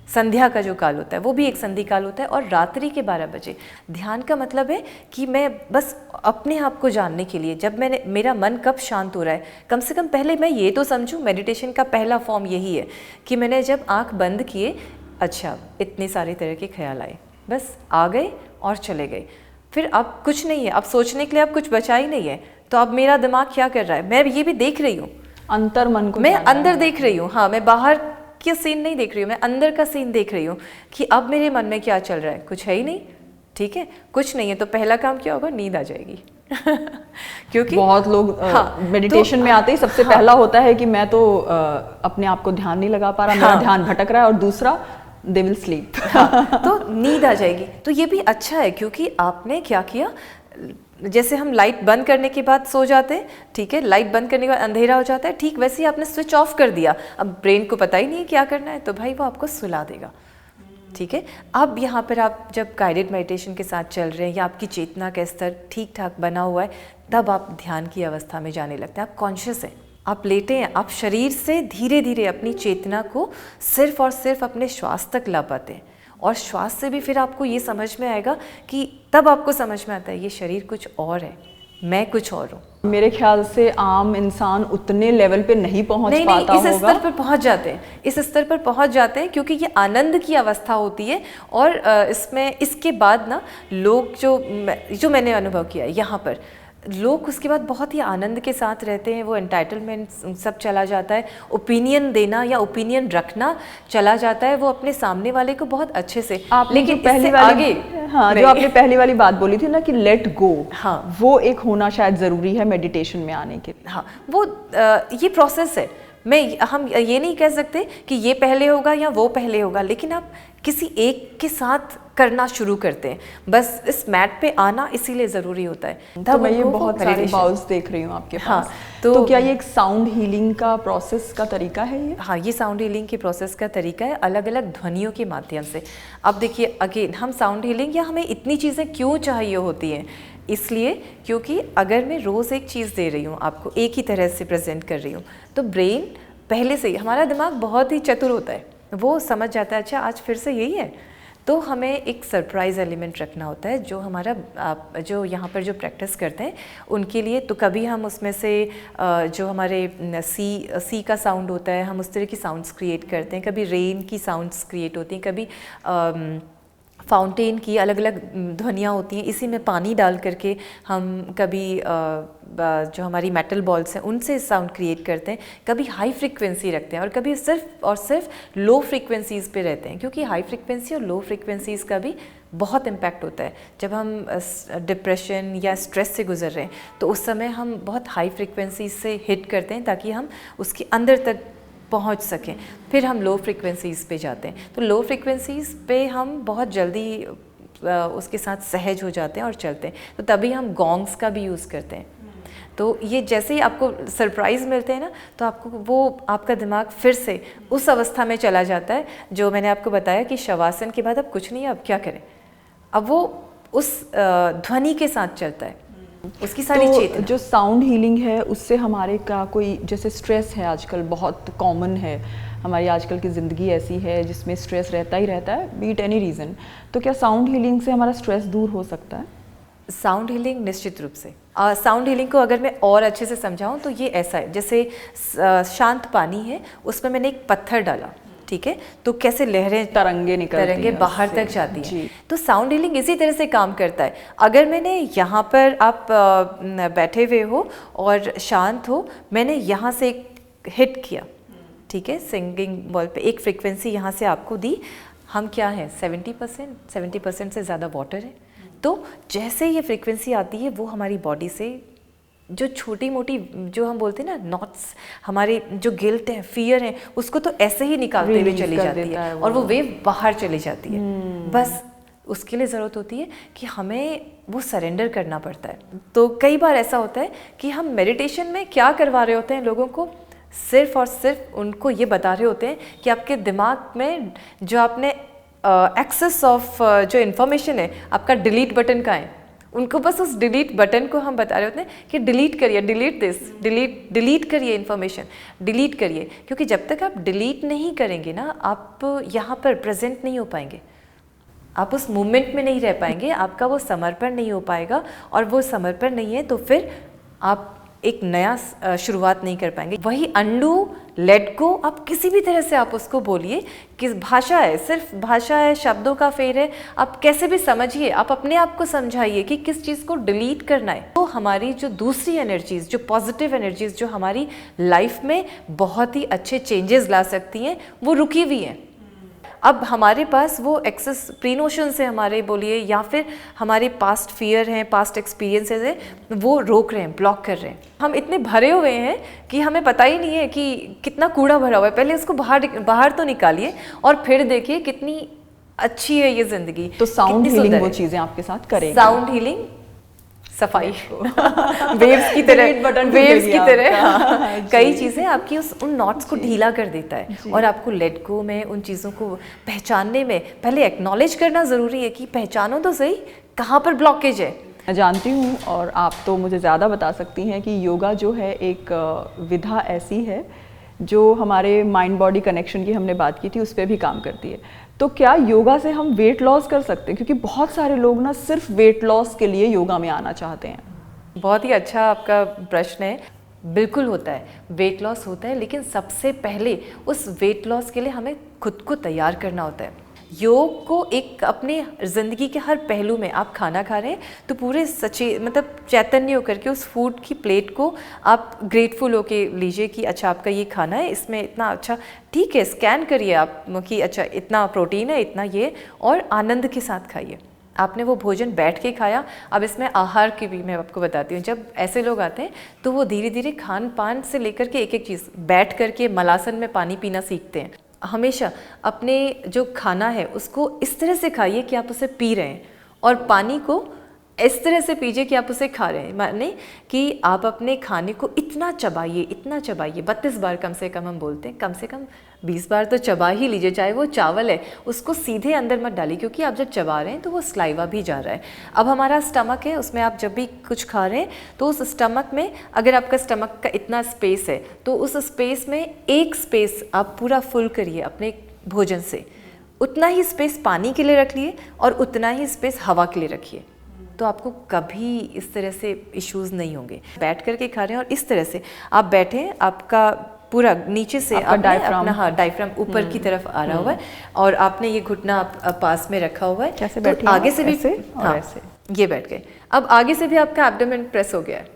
संध्या का जो काल होता है वो भी एक संधि काल होता है। और रात्रि के 12 बजे ध्यान का मतलब है कि मैं बस अपने आप को जानने के लिए, जब मेरा मन कब शांत हो रहा है, कम से कम पहले मैं ये तो समझूं, मेडिटेशन का पहला फॉर्म यही है कि मैंने जब आंख बंद किए, अच्छा इतने सारे तरह के ख्याल आए, बस आ गए और चले गए। फिर अब कुछ नहीं है, अब सोचने के लिए अब कुछ बचा ही नहीं है। तो अब मेरा दिमाग क्या कर रहा है, मैं ये भी देख रही हूँ, अंतर मन को, मैं अंदर देख रही हूँ। हाँ, मैं बाहर की सीन नहीं देख रही हूँ, मैं अंदर का सीन देख रही हूँ कि अब मेरे मन में क्या चल रहा है। कुछ है ही नहीं, ठीक है, कुछ नहीं है। तो पहला काम क्या होगा? नींद आ जाएगी। क्योंकि बहुत लोग मेडिटेशन में आते ही सबसे पहला होता है कि मैं तो अपने आप को ध्यान नहीं लगा पा रहा, मेरा ध्यान भटक रहा है, और दूसरा दे विल स्लीप। तो नींद आ जाएगी। तो ये भी अच्छा है क्योंकि आपने क्या किया, जैसे हम लाइट बंद करने के बाद सो जाते हैं, ठीक है, लाइट बंद करने के बाद अंधेरा हो जाता है, ठीक वैसे ही आपने स्विच ऑफ कर दिया। अब ब्रेन को पता ही नहीं है क्या करना है, तो भाई वो आपको सुला देगा, ठीक है। अब यहाँ पर आप जब गाइडेड मेडिटेशन के साथ चल रहे हैं या आपकी चेतना का स्तर ठीक ठाक बना हुआ है, तब आप ध्यान की अवस्था में जाने लगते हैं। आप कॉन्शियस हैं, आप लेटे हैं, आप शरीर से धीरे धीरे अपनी चेतना को सिर्फ और सिर्फ अपने श्वास तक ला पाते हैं। और श्वास से भी फिर आपको ये समझ में आएगा कि तब आपको समझ में आता है ये शरीर कुछ और है, मैं कुछ और हूँ। मेरे ख्याल से आम इंसान उतने लेवल पे नहीं पहुँच पाता होगा। इस स्तर पर पहुँच जाते हैं, इस स्तर पर पहुँच जाते हैं क्योंकि ये आनंद की अवस्था होती है। और इसमें इसके बाद ना लोग जो मैंने अनुभव किया यहाँ पर, लोग उसके बाद बहुत ही आनंद के साथ रहते हैं। वो एंटाइटलमेंट सब चला जाता है, ओपिनियन देना या ओपिनियन रखना चला जाता है, वो अपने सामने वाले को बहुत अच्छे से। लेकिन पहली वाली, हाँ, जो आपने पहली वाली बात बोली थी ना कि लेट गो, हाँ, वो एक होना शायद ज़रूरी है मेडिटेशन में आने के लिए। हाँ, वो ये प्रोसेस है। हम ये नहीं कह सकते कि ये पहले होगा या वो पहले होगा, लेकिन आप किसी एक के साथ करना शुरू करते हैं, बस इस मैट पे आना इसीलिए ज़रूरी होता है। तो मैं ये बहुत सारे बाउल्स देख रही हूँ आपके पास। हाँ, तो क्या ये एक साउंड हीलिंग का प्रोसेस का तरीका है ये? हाँ, ये साउंड हीलिंग के प्रोसेस का तरीका है, अलग अलग ध्वनियों के माध्यम से। अब देखिए अगेन, हम साउंड हीलिंग या हमें इतनी चीज़ें क्यों चाहिए होती हैं, इसलिए क्योंकि अगर मैं रोज़ एक चीज़ दे रही हूँ आपको, एक ही तरह से प्रेजेंट कर रही हूँ, तो ब्रेन पहले से ही, हमारा दिमाग बहुत ही चतुर होता है, वो समझ जाता है अच्छा आज फिर से यही है। तो हमें एक सरप्राइज़ एलिमेंट रखना होता है जो हमारा जो यहाँ पर जो प्रैक्टिस करते हैं उनके लिए। तो कभी हम उसमें से जो हमारे सी का साउंड होता है, हम उस तरह की साउंड्स क्रिएट करते हैं, कभी रेन की साउंड्स क्रिएट होती हैं, कभी फाउंटेन की अलग अलग ध्वनियाँ होती हैं, इसी में पानी डाल करके हम कभी जो हमारी मेटल बॉल्स हैं उनसे साउंड क्रिएट करते हैं, कभी हाई फ्रीक्वेंसी रखते हैं और कभी सिर्फ और सिर्फ लो फ्रीक्वेंसीज़ पे रहते हैं, क्योंकि हाई फ्रीक्वेंसी और लो फ्रीक्वेंसीज़ का भी बहुत इम्पैक्ट होता है। जब हम डिप्रेशन या स्ट्रेस से गुजर रहे हैं तो उस समय हम बहुत हाई फ्रीक्वेंसी से हिट करते हैं ताकि हम उसके अंदर तक पहुंच सकें, फिर हम लो फ्रीक्वेंसीज़ पे जाते हैं। तो लो फ्रीक्वेंसीज़ पे हम बहुत जल्दी उसके साथ सहज हो जाते हैं और चलते हैं, तो तभी हम गॉन्ग्स का भी यूज़ करते हैं। तो ये जैसे ही आपको सरप्राइज़ मिलते हैं ना, तो आपको वो आपका दिमाग फिर से उस अवस्था में चला जाता है जो मैंने आपको बताया कि शवासन के बाद अब कुछ नहीं है, अब क्या करें, अब वो उस ध्वनि के साथ चलता है, उसकी सारी चेतना। जो साउंड हीलिंग है उससे हमारे का कोई, जैसे स्ट्रेस है आजकल बहुत कॉमन है, हमारी आजकल की ज़िंदगी ऐसी है जिसमें स्ट्रेस रहता ही रहता है, बीट एनी रीज़न, तो क्या साउंड हीलिंग से हमारा स्ट्रेस दूर हो सकता है? साउंड हीलिंग निश्चित रूप से। साउंड हीलिंग को अगर मैं और अच्छे से समझाऊं तो ये ऐसा है, जैसे शांत पानी है, उसमें मैंने एक पत्थर डाला, ठीक है, तो कैसे लहरें, तरंगे बाहर तक जाती हैं। तो साउंड हीलिंग इसी तरह से काम करता है। अगर मैंने यहाँ पर, आप बैठे हुए हो और शांत हो, मैंने यहाँ से एक हिट किया, ठीक है, सिंगिंग बॉल पे एक फ्रीक्वेंसी यहाँ से आपको दी, हम क्या हैं 70% से ज़्यादा वाटर है। तो जैसे ये फ्रीक्वेंसी आती है वो हमारी बॉडी से जो छोटी मोटी, जो हम बोलते हैं ना नॉट्स, हमारे जो गिल्ट है, फियर है, उसको तो ऐसे ही निकालते हुए चली जाती है और वो वेव बाहर चली जाती है। बस उसके लिए ज़रूरत होती है कि हमें वो सरेंडर करना पड़ता है। तो कई बार ऐसा होता है कि हम मेडिटेशन में क्या करवा रहे होते हैं लोगों को, सिर्फ और सिर्फ उनको ये बता रहे होते हैं कि आपके दिमाग में जो आपने एक्सेस ऑफ जो इन्फॉर्मेशन है, आपका डिलीट बटन का है, उनको बस उस डिलीट बटन को हम बता रहे होते हैं कि डिलीट करिए, डिलीट दिस, डिलीट करिए इन्फॉर्मेशन, डिलीट करिए, क्योंकि जब तक आप डिलीट नहीं करेंगे ना, आप यहाँ पर प्रेजेंट नहीं हो पाएंगे, आप उस मोमेंट में नहीं रह पाएंगे, आपका वो समर्पण नहीं हो पाएगा, और वो समर्पण नहीं है तो फिर आप एक नया शुरुआत नहीं कर पाएंगे। वही अंडू, लेट गो, आप किसी भी तरह से आप उसको बोलिए, किस भाषा है, सिर्फ भाषा है, शब्दों का फेर है, आप कैसे भी समझिए, आप अपने आप को समझाइए कि किस चीज़ को डिलीट करना है। तो हमारी जो दूसरी एनर्जीज, जो पॉजिटिव एनर्जीज जो हमारी लाइफ में बहुत ही अच्छे चेंजेस ला सकती हैं, वो रुकी हुई हैं। अब हमारे पास वो एक्सेस प्री नोशंस है हमारे, बोलिए, या फिर हमारे पास्ट फियर हैं, पास्ट एक्सपीरियंसेस हैं, वो रोक रहे हैं, ब्लॉक कर रहे हैं। हम इतने भरे हुए हैं कि हमें पता ही नहीं है कि कितना कूड़ा भरा हुआ है। पहले उसको बाहर तो निकालिए और फिर देखिए कितनी अच्छी है ये जिंदगी। तो साउंड हीलिंग वो चीज़ें आपके साथ करेगी। साउंड हीलिंग, सफाई, वेव्स की तरह हाँ, कई चीज़ें आपकी उन नॉट्स को ढीला कर देता है, और आपको लेट गो में, उन चीज़ों को पहचानने में पहले एक्नॉलेज करना ज़रूरी है कि पहचानो तो सही कहाँ पर ब्लॉकेज है। मैं जानती हूँ, और आप तो मुझे ज़्यादा बता सकती हैं, कि योगा जो है एक विधा ऐसी है जो हमारे माइंड बॉडी कनेक्शन की हमने बात की थी, उस पर भी काम करती है। तो क्या योगा से हम वेट लॉस कर सकते हैं? क्योंकि बहुत सारे लोग ना सिर्फ वेट लॉस के लिए योगा में आना चाहते हैं। बहुत ही अच्छा आपका प्रश्न है। बिल्कुल होता है, वेट लॉस होता है, लेकिन सबसे पहले उस वेट लॉस के लिए हमें खुद को तैयार करना होता है। योग को एक अपने ज़िंदगी के हर पहलू में, आप खाना खा रहे हैं तो पूरे मतलब चैतन्य होकर के उस फूड की प्लेट को आप ग्रेटफुल होके लीजिए कि अच्छा आपका ये खाना है, इसमें इतना अच्छा, ठीक है, स्कैन करिए आप कि अच्छा इतना प्रोटीन है, इतना ये, और आनंद के साथ खाइए। आपने वो भोजन बैठ के खाया। अब इसमें आहार की भी मैं आपको बताती हूँ। जब ऐसे लोग आते हैं तो वो धीरे धीरे खान पान से लेकर के एक एक चीज़ बैठ करके मलासन में पानी पीना सीखते हैं। हमेशा अपने जो खाना है उसको इस तरह से खाइए कि आप उसे पी रहे हैं, और पानी को इस तरह से पीजिए कि आप उसे खा रहे हैं। माने कि आप अपने खाने को इतना चबाइए 32 बार कम से कम हम बोलते हैं, कम से कम 20 बार तो चबा ही लीजिए। चाहे वो चावल है उसको सीधे अंदर मत डालिए, क्योंकि आप जब चबा रहे हैं तो वो स्लाइवा भी जा रहा है। अब हमारा स्टमक है, उसमें आप जब भी कुछ खा रहे हैं तो उस स्टमक में, अगर आपका स्टमक का इतना स्पेस है तो उस स्पेस में एक स्पेस आप पूरा फुल करिए अपने भोजन से। उतना ही स्पेस पानी के लिए रख लिए और उतना ही स्पेस हवा के लिए रखिए, तो आपको कभी इस तरह से इश्यूज नहीं होंगे। बैठ करके खा रहे हैं और इस तरह से आप बैठे, आपका पूरा नीचे से अपना डायफ्राम ऊपर की तरफ आ रहा हुआ है और आपने ये घुटना पास में रखा हुआ है। कैसे तो बैठे आगे से भी ऐसे और ऐसे, ये बैठ गए। अब आगे से भी आपका एब्डोमेन प्रेस हो गया है,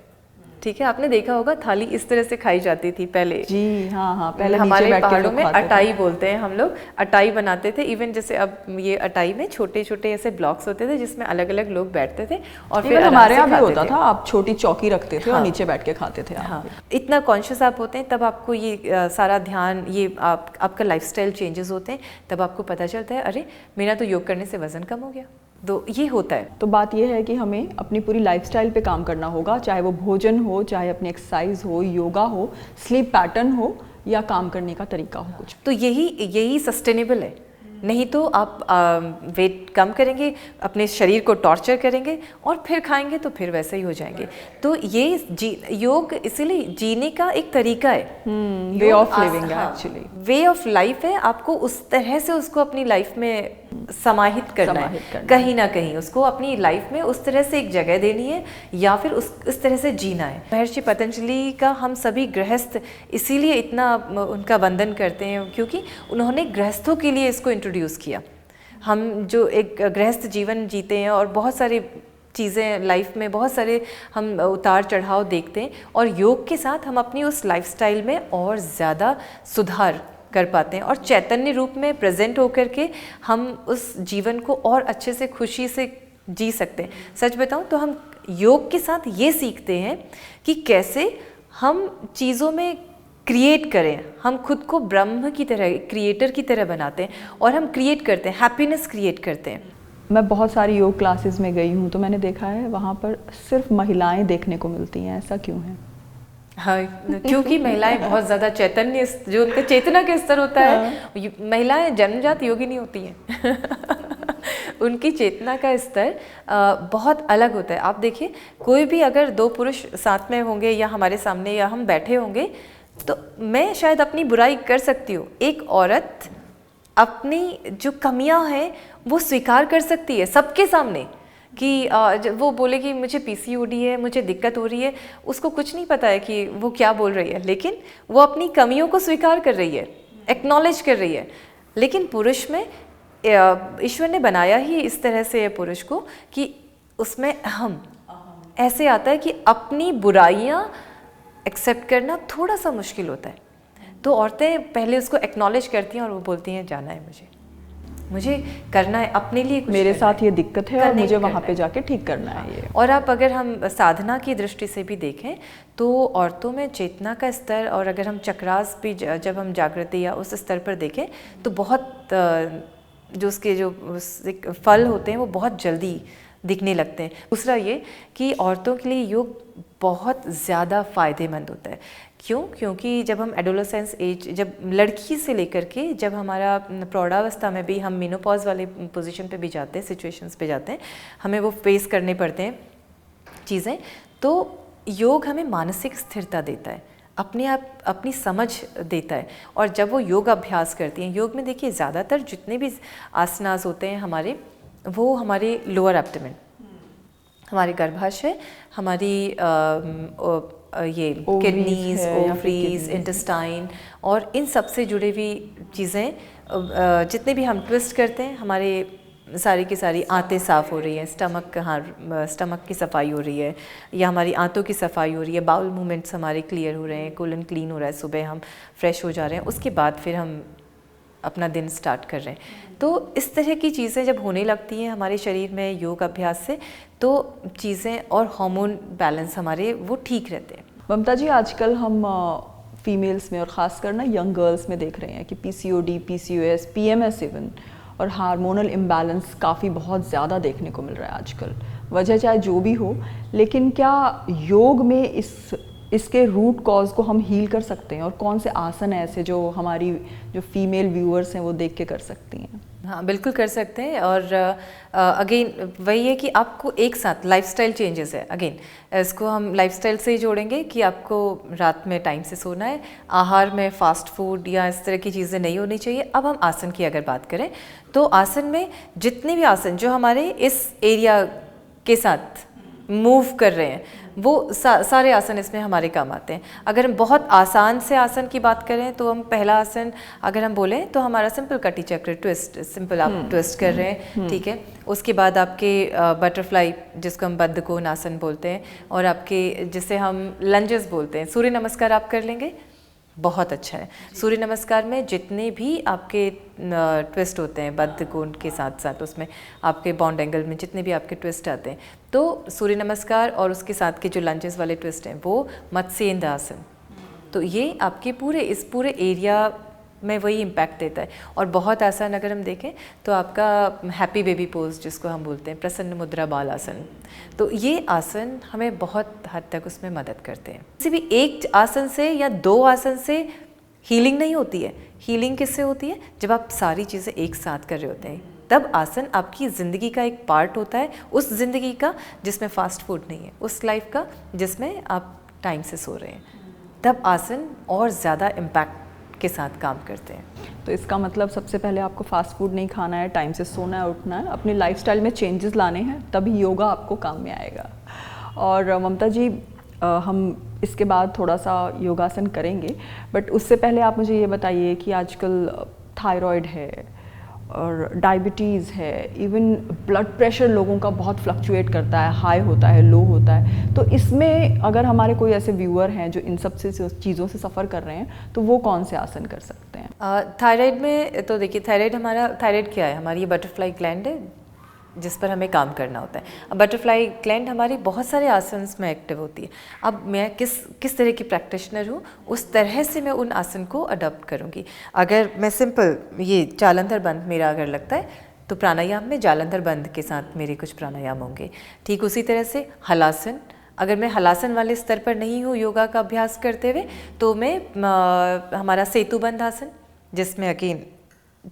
ठीक है। आपने देखा होगा थाली इस तरह से खाई जाती थी पहले। जी हाँ, पहले हमारे पहाड़ों में अटाई बोलते हैं हम लोग, अटाई बनाते थे। इवन जैसे अब ये अटाई में छोटे छोटे ऐसे ब्लॉक्स होते थे जिसमें अलग अलग लोग बैठते थे और फिर हमारे यहाँ भी होता था, आप छोटी चौकी रखते थे और नीचे बैठ के खाते थे। हाँ, इतना कॉन्शियस आप होते हैं तब आपको ये सारा ध्यान, ये आपका लाइफस्टाइल चेंजेस होते हैं, तब आपको पता चलता है अरे मेरा तो योग करने से वजन कम हो गया। तो ये होता है। तो बात ये है कि हमें अपनी पूरी लाइफस्टाइल पे काम करना होगा, चाहे वो भोजन हो, चाहे अपनी एक्सरसाइज हो, योगा हो, स्लीप पैटर्न हो या काम करने का तरीका हो कुछ। तो यही सस्टेनेबल है। नहीं तो आप वेट कम करेंगे, अपने शरीर को टॉर्चर करेंगे और फिर खाएंगे तो फिर वैसे ही हो जाएंगे। तो ये योग इसीलिए जीने का एक तरीका है, वे ऑफ लिविंग है, एक्चुअली वे ऑफ लाइफ है। आपको उस तरह से उसको अपनी लाइफ में समाहित करना है, कहीं ना कहीं उसको अपनी लाइफ में उस तरह से एक जगह देनी है या फिर इस तरह से जीना है। महर्षि पतंजलि का हम सभी गृहस्थ इसीलिए इतना उनका वंदन करते हैं क्योंकि उन्होंने गृहस्थों के लिए इसको इंट्रोड्यूस किया। हम जो एक गृहस्थ जीवन जीते हैं और बहुत सारी चीज़ें लाइफ में, बहुत सारे हम उतार चढ़ाव देखते हैं और योग के साथ हम अपनी उस लाइफस्टाइल में और ज़्यादा सुधार कर पाते हैं और चैतन्य रूप में प्रेजेंट होकर के हम उस जीवन को और अच्छे से खुशी से जी सकते हैं। सच बताऊं तो हम योग के साथ ये सीखते हैं कि कैसे हम चीज़ों में क्रिएट करें, हम खुद को ब्रह्म की तरह, क्रिएटर की तरह बनाते हैं और हम क्रिएट करते हैं, हैप्पीनेस क्रिएट करते हैं। मैं बहुत सारी योग क्लासेस में गई हूँ तो मैंने देखा है वहाँ पर सिर्फ महिलाएं देखने को मिलती हैं, ऐसा क्यों है? हाँ, क्योंकि महिलाएं बहुत ज़्यादा चैतन्य, जो उनका चेतना का स्तर होता है, महिलाएं जन्मजात योगी नहीं होती हैं उनकी चेतना का स्तर बहुत अलग होता है। आप देखिए, कोई भी अगर दो पुरुष साथ में होंगे या हमारे सामने या हम बैठे होंगे तो मैं शायद अपनी बुराई कर सकती हूँ, एक औरत अपनी जो कमियां हैं वो स्वीकार कर सकती है सबके सामने कि वो बोले कि मुझे पीसीओडी है, मुझे दिक्कत हो रही है, उसको कुछ नहीं पता है कि वो क्या बोल रही है, लेकिन वो अपनी कमियों को स्वीकार कर रही है, एक्नॉलेज कर रही है। लेकिन पुरुष में ईश्वर ने बनाया ही इस तरह से है पुरुष को कि उसमें हम ऐसे आता है कि अपनी बुराइयां एक्सेप्ट करना थोड़ा सा मुश्किल होता है। तो औरतें पहले उसको एक्नॉलेज करती हैं और वो बोलती हैं जाना है, मुझे करना है, अपने लिए कुछ मेरे साथ ये दिक्कत है और मुझे वहाँ पे है। जाके ठीक करना है ये। और आप अगर हम साधना की दृष्टि से भी देखें तो औरतों में चेतना का स्तर, और अगर हम चक्रास भी जब हम जागृति या उस स्तर पर देखें तो बहुत जो उसके जो फल होते हैं वो बहुत जल्दी दिखने लगते हैं। दूसरा ये कि औरतों के लिए योग बहुत ज़्यादा फ़ायदेमंद होता है। क्यों? क्योंकि जब हम एडोलेसेंस एज, जब लड़की से लेकर के जब हमारा प्रौढ़ावस्था में भी हम मेनोपॉज वाले पोजीशन पे भी जाते हैं, सिचुएशंस पे जाते हैं, हमें वो फेस करने पड़ते हैं चीज़ें, तो योग हमें मानसिक स्थिरता देता है, अपने आप अपनी समझ देता है। और जब वो योग अभ्यास करती हैं, योग में देखिए ज़्यादातर जितने भी आसनास होते हैं हमारे, वो हमारे लोअर एब्डोमेन, हमारे गर्भाशय, हमारी ये किडनीज, ओवरीज, इंटेस्टाइन और इन सब से जुड़ी हुई चीज़ें, जितने भी हम ट्विस्ट करते हैं, हमारे सारी की सारी आंतें साफ़ हो रही हैं, स्टमक की सफाई हो रही है या हमारी आंतों की सफाई हो रही है, बाउल मूवमेंट्स हमारे क्लियर हो रहे हैं, कोलन क्लीन हो रहा है, सुबह हम फ्रेश हो जा रहे हैं, उसके बाद फिर हम अपना दिन स्टार्ट कर रहे हैं। तो इस तरह की चीज़ें जब होने लगती हैं हमारे शरीर में योग अभ्यास से, तो चीज़ें और हार्मोन बैलेंस हमारे वो ठीक रहते हैं। ममता जी, आजकल हम फीमेल्स में और ख़ासकर ना यंग गर्ल्स में देख रहे हैं कि PCOD, PCOS, PMS इवन और हार्मोनल इम्बैलेंस काफ़ी बहुत ज़्यादा देखने को मिल रहा है आजकल। वजह चाहे जो भी हो, लेकिन क्या योग में इसके रूट कॉज को हम हील कर सकते हैं, और कौन से आसन हैं ऐसे जो हमारी जो फीमेल व्यूअर्स हैं वो देख के कर सकती हैं? हाँ, बिल्कुल कर सकते हैं। और अगेन वही है कि आपको एक साथ लाइफस्टाइल चेंजेस है। अगेन इसको हम लाइफस्टाइल से ही जोड़ेंगे कि आपको रात में टाइम से सोना है, आहार में फास्ट फूड या इस तरह की चीज़ें नहीं होनी चाहिए। अब हम आसन की अगर बात करें तो आसन में जितने भी आसन जो हमारे इस एरिया के साथ मूव कर रहे हैं वो सारे आसन इसमें हमारे काम आते हैं। अगर हम बहुत आसान से आसन की बात करें तो हम पहला आसन अगर हम बोलें तो हमारा सिंपल कटी चक्र ट्विस्ट, सिंपल आप ट्विस्ट कर रहे हैं, ठीक है। उसके बाद आपके बटरफ्लाई जिसको हम बद्ध कोण आसन बोलते हैं, और आपके जिसे हम लंजेस बोलते हैं, सूर्य नमस्कार आप कर लेंगे, बहुत अच्छा है। सूर्य नमस्कार में जितने भी आपके ट्विस्ट होते हैं बद्ध कोण के साथ साथ, उसमें आपके बॉन्ड एंगल में जितने भी आपके ट्विस्ट आते हैं, तो सूर्य नमस्कार और उसके साथ के जो लंजेस वाले ट्विस्ट हैं वो मत्स्येंद्र आसन, तो ये आपके इस पूरे एरिया में वही इम्पैक्ट देता है। और बहुत आसान अगर हम देखें तो आपका हैप्पी बेबी पोज जिसको हम बोलते हैं, प्रसन्न मुद्रा बाल आसन, तो ये आसन हमें बहुत हद तक उसमें मदद करते हैं। किसी भी एक आसन से या दो आसन से हीलिंग नहीं होती है। हीलिंग किससे होती है? जब आप सारी चीज़ें एक साथ कर रहे होते हैं, तब आसन आपकी ज़िंदगी का एक पार्ट होता है, उस ज़िंदगी का जिसमें फास्ट फूड नहीं है, उस लाइफ का जिसमें आप टाइम से सो रहे हैं, तब आसन और ज़्यादा इम्पैक्ट के साथ काम करते हैं। तो इसका मतलब सबसे पहले आपको फास्ट फूड नहीं खाना है, टाइम से सोना है, उठना है, अपनी लाइफस्टाइल में चेंजेस लाने हैं, तभी योगा आपको काम में आएगा। और ममता जी, हम इसके बाद थोड़ा सा योगासन करेंगे, बट उससे पहले आप मुझे ये बताइए कि आजकल थायराइड है और डायबिटीज़ है, इवन ब्लड प्रेशर लोगों का बहुत फ्लक्चुएट करता है, हाई होता है, लो होता है, तो इसमें अगर हमारे कोई ऐसे व्यूअर हैं जो इन सब से चीज़ों से सफ़र कर रहे हैं, तो वो कौन से आसन कर सकते हैं? थायराइड में तो देखिए, थायराइड क्या है? हमारी ये बटरफ्लाई ग्लैंड है जिस पर हमें काम करना होता है। अब बटरफ्लाई ग्लैंड हमारी बहुत सारे आसन्स में एक्टिव होती है। अब मैं किस तरह की प्रैक्टिशनर हूँ, उस तरह से मैं उन आसन को अडॉप्ट करूँगी। अगर मैं सिंपल ये जालंधर बंद मेरा अगर लगता है, तो प्राणायाम में जालंधर बंद के साथ मेरे कुछ प्राणायाम होंगे। ठीक उसी तरह से हलासन, अगर मैं हलासन वाले स्तर पर नहीं हूँ योगा का अभ्यास करते हुए, तो मैं हमारा सेतु बंद आसन, जिसमें अगेन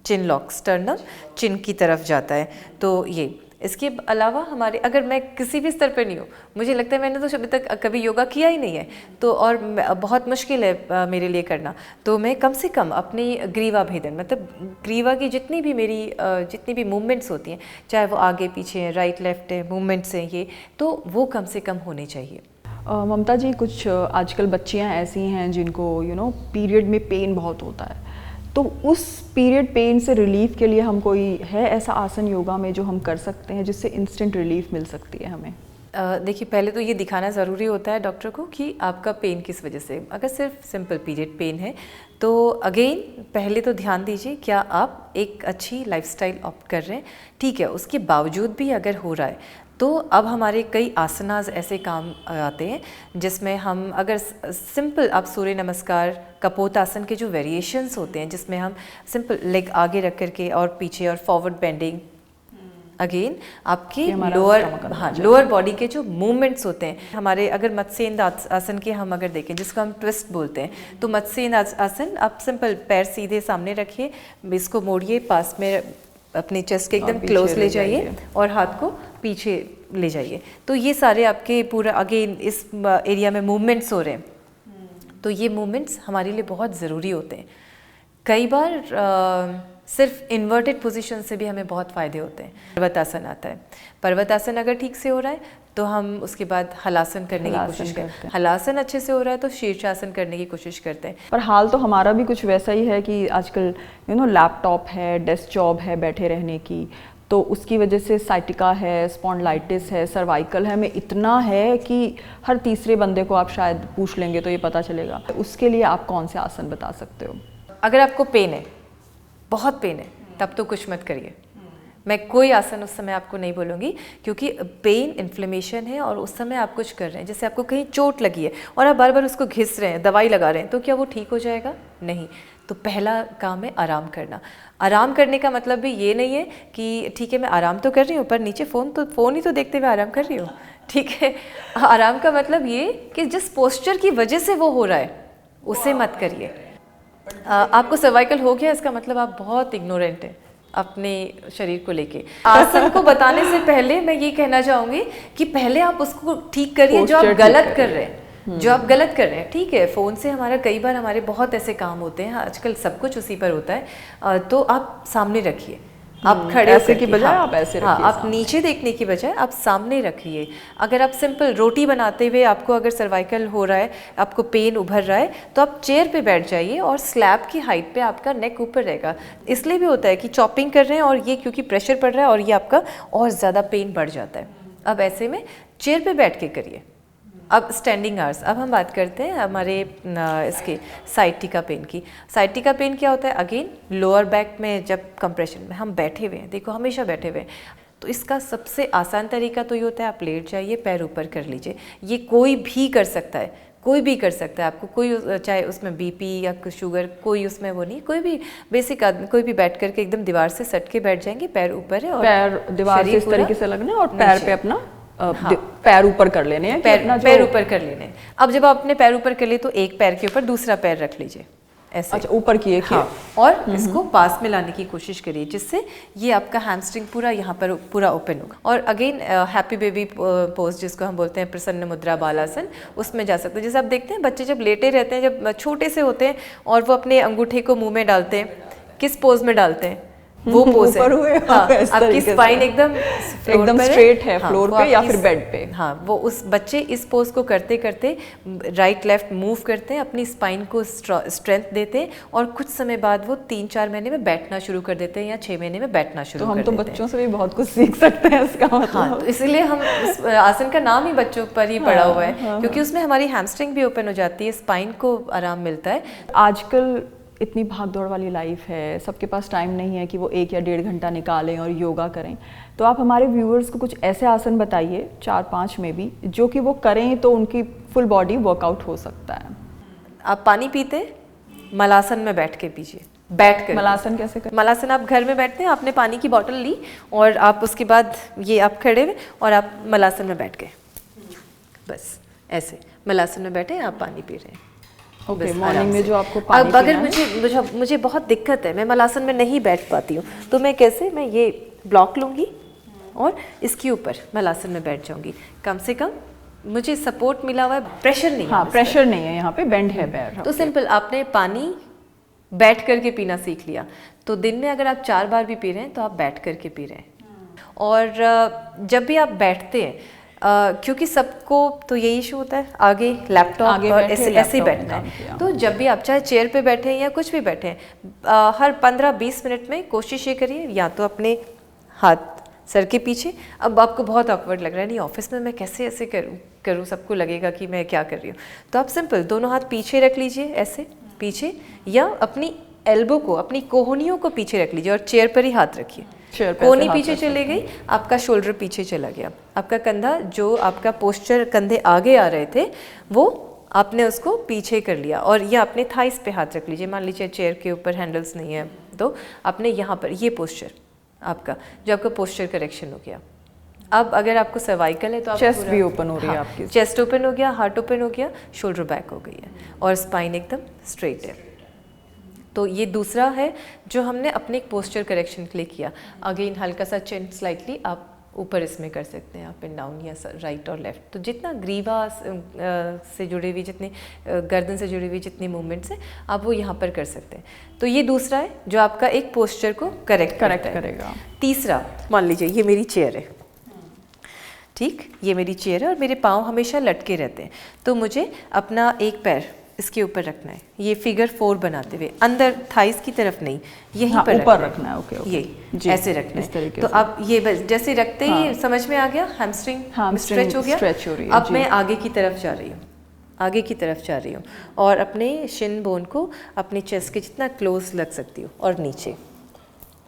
चिन लॉक, स्टर्नम चिन की तरफ जाता है, तो ये। इसके अलावा हमारे, अगर मैं किसी भी स्तर पर नहीं हूँ, मुझे लगता है मैंने तो अभी तक कभी योगा किया ही नहीं है, तो और बहुत मुश्किल है मेरे लिए करना, तो मैं कम से कम अपनी ग्रीवा भेदन, मतलब ग्रीवा की जितनी भी मूवमेंट्स होती हैं, चाहे वो आगे पीछे हैं, राइट लेफ्ट है, मूवमेंट्स हैं ये, तो वो कम से कम होने चाहिए। ममता जी, कुछ आजकल बच्चियाँ ऐसी हैं जिनको पीरियड में पेन बहुत होता है, तो उस पीरियड पेन से रिलीफ के लिए हम कोई है ऐसा आसन योगा में जो हम कर सकते हैं जिससे इंस्टेंट रिलीफ मिल सकती है हमें? देखिए, पहले तो ये दिखाना ज़रूरी होता है डॉक्टर को कि आपका पेन किस वजह से। अगर सिर्फ सिंपल पीरियड पेन है तो अगेन पहले तो ध्यान दीजिए क्या आप एक अच्छी लाइफस्टाइल ऑप्ट कर रहे हैं, ठीक है। उसके बावजूद भी अगर हो रहा है तो अब हमारे कई आसनास ऐसे काम आते हैं जिसमें हम, अगर सिंपल आप सूर्य नमस्कार, कपोतासन के जो वेरिएशंस होते हैं जिसमें हम सिंपल लेग आगे रख करके और पीछे और फॉरवर्ड बेंडिंग, अगेन आपके लोअर बॉडी के जो मूवमेंट्स होते हैं हमारे, अगर मत्स्येंद्र आसन के हम अगर देखें जिसको हम ट्विस्ट बोलते हैं, तो मत्स्येंद्र आसन आप सिंपल पैर सीधे सामने रखिए, इसको मोड़िए, पास में अपने चेस्ट के एकदम क्लोज ले जाइए और हाथ को पीछे ले जाइए, तो ये सारे आपके पूरा अगेन इस एरिया में मूवमेंट्स हो रहे हैं, तो ये मूवमेंट्स हमारे लिए बहुत ज़रूरी होते हैं। कई बार सिर्फ इन्वर्टेड पोजीशन से भी हमें बहुत फ़ायदे होते हैं। पर्वतासन आता है, पर्वतासन अगर ठीक से हो रहा है तो हम उसके बाद हलासन करने की कोशिश करते हैं, हलासन अच्छे से हो रहा है तो शीर्षासन करने की कोशिश करते हैं। पर हाल तो हमारा भी कुछ वैसा ही है कि आजकल लैपटॉप है, डेस्क जॉब है बैठे रहने की, तो उसकी वजह से साइटिका है, स्पॉन्डिलाइटिस है, सर्वाइकल है, में इतना है कि हर तीसरे बंदे को आप शायद पूछ लेंगे तो ये पता चलेगा। उसके लिए आप कौन से आसन बता सकते हो? अगर आपको पेन है, बहुत पेन है, तब तो कुछ मत करिए। मैं कोई आसन उस समय आपको नहीं बोलूँगी, क्योंकि पेन इन्फ्लेमेशन है और उस समय आप कुछ कर रहे हैं, जैसे आपको कहीं चोट लगी है और आप बार बार उसको घिस रहे हैं, दवाई लगा रहे हैं, तो क्या वो ठीक हो जाएगा? नहीं। तो पहला काम है आराम करना। आराम करने का मतलब भी ये नहीं है कि ठीक है मैं आराम तो कर रही हूँ पर नीचे फ़ोन ही तो देखते हुए आराम कर रही हूँ, ठीक है। आराम का मतलब ये कि जिस पोस्चर की वजह से वो हो रहा है उसे मत करिए। आपको सर्वाइकल हो गया, इसका मतलब आप बहुत इग्नोरेंट हैं अपने शरीर को लेके। आसन को बताने से पहले मैं ये कहना चाहूँगी कि पहले आप उसको ठीक करिए जो आप गलत कर रहे हैं, जो आप गलत कर रहे हैं। ठीक है, फ़ोन से हमारा कई बार हमारे बहुत ऐसे काम होते हैं, आजकल सब कुछ उसी पर होता है, तो आप सामने रखिए, आप खड़े ऐसे की बजाय आप ऐसे रखिए, आप नीचे देखने की बजाय आप सामने रखिए। अगर आप सिंपल रोटी बनाते हुए आपको अगर सर्वाइकल हो रहा है, आपको पेन उभर रहा है, तो आप चेयर पे बैठ जाइए और स्लैब की हाइट पे आपका नेक ऊपर रहेगा। इसलिए भी होता है कि चॉपिंग कर रहे हैं और ये क्योंकि प्रेशर पड़ रहा है और ये आपका और ज़्यादा पेन बढ़ जाता है। अब ऐसे में चेयर पे बैठ के करिए। अब स्टैंडिंग आवर्स, अब हम बात करते हैं हमारे इसके साइटिका पेन की। साइटिका पेन क्या होता है? अगेन लोअर बैक में जब कंप्रेशन में हम बैठे हुए हैं, देखो हमेशा बैठे हुए हैं, तो इसका सबसे आसान तरीका तो ये होता है आप लेट जाइए, पैर ऊपर कर लीजिए। ये कोई भी कर सकता है, कोई भी कर सकता है। आपको कोई चाहे उसमें बीपी या शुगर कोई उसमें वो नहीं, कोई भी बेसिक आदमी कोई भी बैठ करके एकदम दीवार से सट के बैठ जाएंगे, पैर ऊपर है और पैर दीवार से इस तरीके से लगना है और पैर पे अपना पैर ऊपर कर लेने हैं, पैर ऊपर कर लेने हैं। अब जब आप अपने पैर ऊपर कर लिए तो एक पैर के ऊपर दूसरा पैर रख लीजिए ऐसे। अच्छा, ऊपर किए हाँ, और इसको पास में लाने की कोशिश करिए, जिससे ये आपका हैमस्ट्रिंग पूरा यहाँ पर पूरा ओपन होगा। और अगेन हैप्पी बेबी पोज जिसको हम बोलते हैं प्रसन्न मुद्रा बालासन, उसमें जा सकते हैं। जैसे आप देखते हैं बच्चे जब लेटे रहते हैं, जब छोटे से होते हैं और वो अपने अंगूठे को मुंह में डालते हैं, किस पोज में डालते हैं? वो पोज है। हाँ, आपकी स्पाइन एकदम स्ट्रेट है फ्लोर पे या फिर बेड पे। हाँ, वो उस बच्चे इस पोज को करते करते राइट लेफ्ट मूव करते हैं, अपनी स्पाइन को स्ट्रेंथ देते हैं और कुछ समय बाद वो 3-4 महीने में बैठना शुरू कर देते हैं या 6 महीने में बैठना शुरू कर देते हैं। तो हम तो बच्चों से भी बहुत कुछ सीख सकते हैं इसका मतलब। हाँ, तो इसलिए हम इस आसन का नाम ही बच्चों पर ही पड़ा हुआ है, क्योंकि उसमें हमारी हैमस्ट्रिंग भी ओपन हो जाती है, स्पाइन को आराम मिलता है। आजकल इतनी भाग दौड़ वाली लाइफ है, सबके पास टाइम नहीं है कि वो 1 या 1.5 घंटा निकालें और योगा करें, तो आप हमारे व्यूअर्स को कुछ ऐसे आसन बताइए 4-5 में भी, जो कि वो करें तो उनकी फुल बॉडी वर्कआउट हो सकता है। आप पानी पीते, मलासन में बैठ के पीजिए, बैठ कर। मलासन कैसे करें? मलासन आप घर में बैठते हैं, आपने पानी की बोतल ली और आप उसके बाद ये आप खड़े हुए और आप मलासन में बैठ गए, बस ऐसे मलासन में बैठे आप पानी पी रहे हैं। ओके, मॉर्निंग में जो आपको पानी अब अगर मुझे बहुत दिक्कत है, मैं मलासन में नहीं बैठ पाती हूँ, तो मैं कैसे, मैं ये ब्लॉक लूँगी और इसके ऊपर मलासन में बैठ जाऊँगी। कम से कम मुझे सपोर्ट मिला हुआ है, प्रेशर नहीं है। हाँ, प्रेशर नहीं है, यहाँ पे बेंड है पैर। तो सिंपल आपने पानी बैठ करके पीना सीख लिया, तो दिन में अगर आप 4 बार भी पी रहे हैं तो आप बैठ करके पी रहे हैं। और जब भी आप बैठते हैं, क्योंकि सबको तो यही इशू होता है, आगे लैपटॉप और ऐसे ही बैठना है, तो जब भी आप चाहे चेयर पे बैठे हैं या कुछ भी बैठे हैं, हर 15-20 मिनट में कोशिश ये करिए, या तो अपने हाथ सर के पीछे। अब आपको बहुत ऑकवर्ड लग रहा है, नहीं ऑफिस में मैं कैसे ऐसे करूँ, सबको लगेगा कि मैं क्या कर रही हूँ, तो आप सिंपल दोनों हाथ पीछे रख लीजिए ऐसे पीछे, या अपनी एल्बो को, अपनी कोहनियों को पीछे रख लीजिए और चेयर पर ही हाथ रखिए। कोहनी पीछे चली गई, आपका शोल्डर पीछे चला गया, आपका कंधा, जो आपका पोस्चर कंधे आगे आ रहे थे वो आपने उसको पीछे कर लिया, और ये अपने थाइस पे हाथ रख लीजिए। मान लीजिए चेयर के ऊपर हैंडल्स नहीं है तो आपने यहाँ पर ये पोस्चर आपका, जो आपका पोस्चर करेक्शन हो गया। अब अगर आपको सर्वाइकल है तो आप चेस्ट भी ओपन हो रही है आपकी, चेस्ट ओपन हो गया, हार्ट ओपन हो गया, शोल्डर बैक हो गई है और स्पाइन एकदम स्ट्रेट है। तो ये दूसरा है जो हमने अपने एक पोस्चर करेक्शन के लिए किया। अगेन हल्का सा चिन स्लाइटली आप ऊपर इसमें कर सकते हैं, अप एंड डाउन या राइट और लेफ्ट। तो जितना ग्रीवा से जुड़ी हुई, जितनी गर्दन से जुड़ी हुई जितनी मूवमेंट्स है, आप वो यहाँ पर कर सकते हैं। तो ये दूसरा है जो आपका एक पोस्चर को करेक्ट करेगा। तीसरा, मान लीजिए ये मेरी चेयर है, ठीक, ये मेरी चेयर है और मेरे पाँव हमेशा लटके रहते हैं, तो मुझे अपना एक पैर इसके ऊपर रखना है, ये फिगर 4 बनाते हुए, अंदर थाइस की तरफ नहीं, यहीं पर ऊपर रखना है। ओके, ये ऐसे रखना है। तो आप ये बस जैसे रखते ही समझ में आ गया, हैमस्ट्रिंग स्ट्रेच हो गया। अब मैं आगे की तरफ जा रही हूँ, आगे की तरफ जा रही हूँ और अपने शिन बोन को अपने चेस्ट के जितना क्लोज लग सकती हूँ और नीचे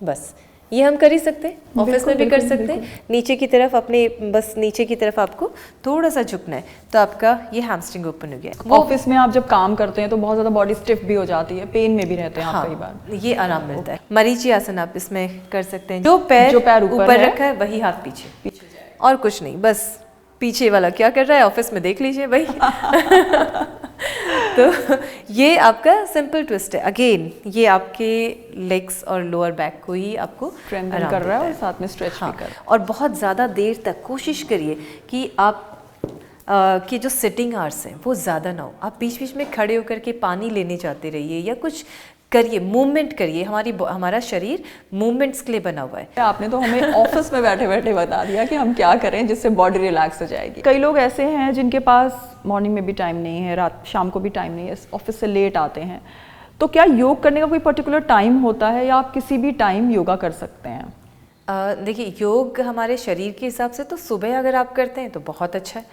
बस ये हम कर ही सकते हैं, ऑफिस में भी कर सकते हैं। नीचे की तरफ अपने, बस नीचे की तरफ आपको थोड़ा सा झुकना है तो आपका ये हैमस्ट्रिंग ओपन हो गया। ऑफिस में आप जब काम करते हैं तो बहुत ज़्यादा बॉडी स्टिफ भी हो जाती है, पेन में भी रहते हैं आप कई बार। ये आराम मिलता है। मरीची आसन आप इसमें कर सकते हैं। जो पैर ऊपर रखा है वही हाथ पीछे, और कुछ नहीं, बस पीछे वाला क्या कर रहा है ऑफिस में देख लीजिए भाई। तो ये आपका सिंपल ट्विस्ट है। अगेन ये आपके लेग्स और लोअर बैक को ही आपको स्ट्रेंथन कर रहा है और साथ में स्ट्रेच भी कर रहा है। और बहुत ज़्यादा देर तक कोशिश करिए कि आप कि जो सिटिंग आवर्स हैं वो ज़्यादा ना हो। आप बीच बीच में खड़े होकर के पानी लेने जाते रहिए या कुछ करिए, मूवमेंट करिए। हमारा शरीर मूवमेंट्स के लिए बना हुआ है। आपने तो हमें ऑफिस में बैठे बैठे बता दिया कि हम क्या करें जिससे बॉडी रिलैक्स हो जाएगी। कई लोग ऐसे हैं जिनके पास मॉर्निंग में भी टाइम नहीं है, रात शाम को भी टाइम नहीं है, ऑफिस से लेट आते हैं, तो क्या योग करने का कोई पर्टिकुलर टाइम होता है या आप किसी भी टाइम योगा कर सकते हैं? देखिए, योग हमारे शरीर के हिसाब से तो सुबह अगर आप करते हैं तो बहुत अच्छा है।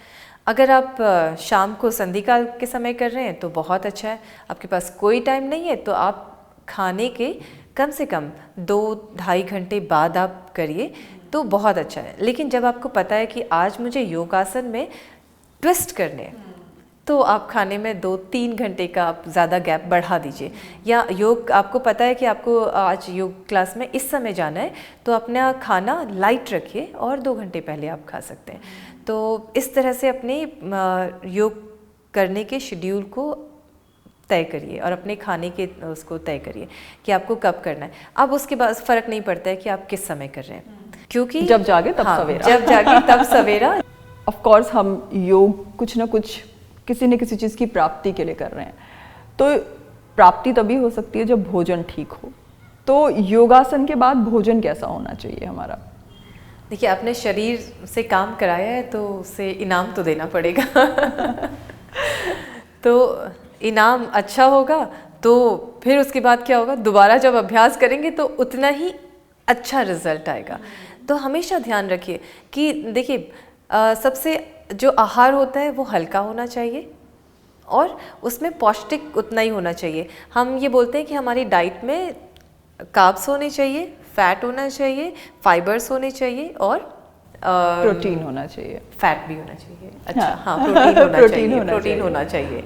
अगर आप शाम को संधिकाल के समय कर रहे हैं तो बहुत अच्छा है। आपके पास कोई टाइम नहीं है तो आप खाने के कम से कम 2-2.5 घंटे बाद आप करिए तो बहुत अच्छा है। लेकिन जब आपको पता है कि आज मुझे योगासन में ट्विस्ट करने हैं तो आप खाने में 2-3 घंटे का आप ज़्यादा गैप बढ़ा दीजिए। या योग, आपको पता है कि आपको आज योग क्लास में इस समय जाना है तो अपना खाना लाइट रखिए और 2 घंटे पहले आप खा सकते हैं। तो इस तरह से अपने योग करने के शेड्यूल को तय करिए और अपने खाने के उसको तय करिए कि आपको कब करना है। अब उसके बाद फ़र्क नहीं पड़ता है कि आप किस समय कर रहे हैं, क्योंकि जब जागे तब सवेरा। जब जागे तब सवेरा। ऑफ कोर्स हम योग कुछ ना कुछ किसी न किसी चीज़ की प्राप्ति के लिए कर रहे हैं, तो प्राप्ति तभी हो सकती है जब भोजन ठीक हो। तो योगासन के बाद भोजन कैसा होना चाहिए हमारा? देखिए, आपने शरीर से काम कराया है तो उसे इनाम तो देना पड़ेगा। तो इनाम अच्छा होगा तो फिर उसके बाद क्या होगा, दोबारा जब अभ्यास करेंगे तो उतना ही अच्छा रिजल्ट आएगा। तो हमेशा ध्यान रखिए कि देखिए, सबसे जो आहार होता है वो हल्का होना चाहिए और उसमें पौष्टिक उतना ही होना चाहिए। हम ये बोलते हैं कि हमारी डाइट में कार्ब्स होने चाहिए, फैट होना चाहिए, फाइबर्स होने चाहिए और प्रोटीन होना चाहिए, फैट भी होना चाहिए। अच्छा, हाँ, प्रोटीन होना चाहिए।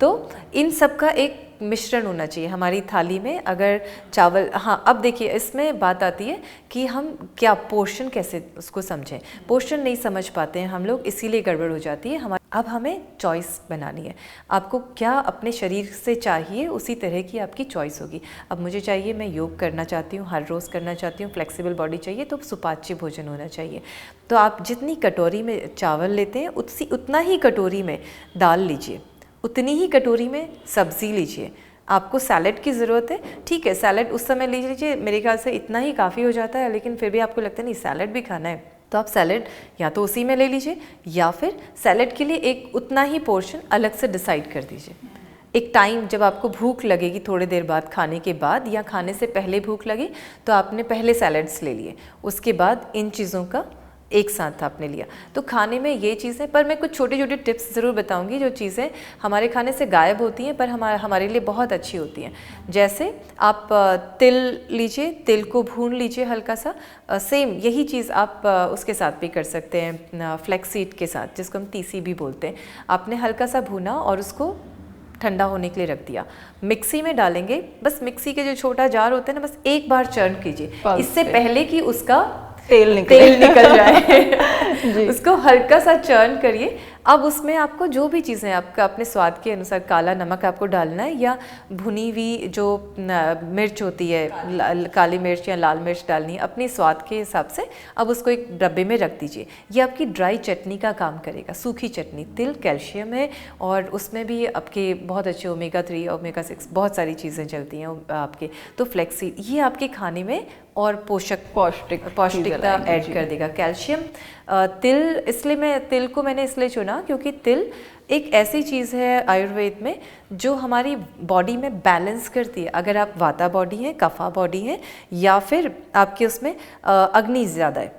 तो इन सब का एक मिश्रण होना चाहिए हमारी थाली में। अगर चावल, हाँ, अब देखिए इसमें बात आती है कि हम क्या पोर्शन कैसे उसको समझें। पोर्शन नहीं समझ पाते हैं हम लोग, इसीलिए गड़बड़ हो जाती है हमारी। अब हमें चॉइस बनानी है, आपको क्या अपने शरीर से चाहिए उसी तरह की आपकी चॉइस होगी। अब मुझे चाहिए, मैं योग करना चाहती हूँ, हर रोज़ करना चाहती हूँ, फ्लेक्सिबल बॉडी चाहिए तो सुपाच्य भोजन होना चाहिए। तो आप जितनी कटोरी में चावल लेते हैं उतना ही कटोरी में दाल लीजिए, उतनी ही कटोरी में सब्ज़ी लीजिए। आपको सैलड की ज़रूरत है, ठीक है, सैलड उस समय ले लीजिए, मेरे ख्याल से इतना ही काफ़ी हो जाता है। लेकिन फिर भी आपको लगता है नहीं सैलड भी खाना है तो आप सैलड या तो उसी में ले लीजिए या फिर सैलड के लिए एक उतना ही पोर्शन अलग से डिसाइड कर दीजिए। एक टाइम जब आपको भूख लगेगी थोड़ी देर बाद, खाने के बाद या खाने से पहले भूख लगी तो आपने पहले सैलड्स ले लिए, उसके बाद इन चीज़ों का एक साथ आपने लिया। तो खाने में ये चीज़ें, पर मैं कुछ छोटी छोटी टिप्स ज़रूर बताऊंगी जो चीज़ें हमारे खाने से गायब होती हैं पर हमारे लिए बहुत अच्छी होती हैं। जैसे आप तिल लीजिए, तिल को भून लीजिए हल्का सा। सेम यही चीज़ आप उसके साथ भी कर सकते हैं, फ्लैक्सीड के साथ, जिसको हम तीसी भी बोलते हैं। आपने हल्का सा भूना और उसको ठंडा होने के लिए रख दिया, मिक्सी में डालेंगे। बस मिक्सी के जो छोटा जार होता है ना, बस एक बार चर्न कीजिए, इससे पहले कि उसका तेल निकल जाए। उसको हल्का सा चर्न करिए। अब उसमें आपको जो भी चीज़ें आपका अपने स्वाद के अनुसार, काला नमक आपको डालना है या भुनी हुई जो मिर्च होती है, काली मिर्च या लाल मिर्च डालनी है अपने स्वाद के हिसाब से। अब उसको एक डब्बे में रख दीजिए। ये आपकी ड्राई चटनी का काम करेगा, सूखी चटनी। तिल कैल्शियम है और उसमें भी आपके बहुत अच्छे ओमेगा-3, ओमेगा-6 बहुत सारी चीज़ें चलती हैं आपके। तो फ्लेक्सी ये आपके खाने में और पौष्टिकता ऐड कर देगा। कैल्शियम, तिल, इसलिए तिल को मैंने इसलिए चुना क्योंकि तिल एक ऐसी चीज़ है आयुर्वेद में जो हमारी बॉडी में बैलेंस करती है। अगर आप वाता बॉडी हैं, कफा बॉडी हैं, या फिर आपके उसमें अग्नि ज़्यादा है,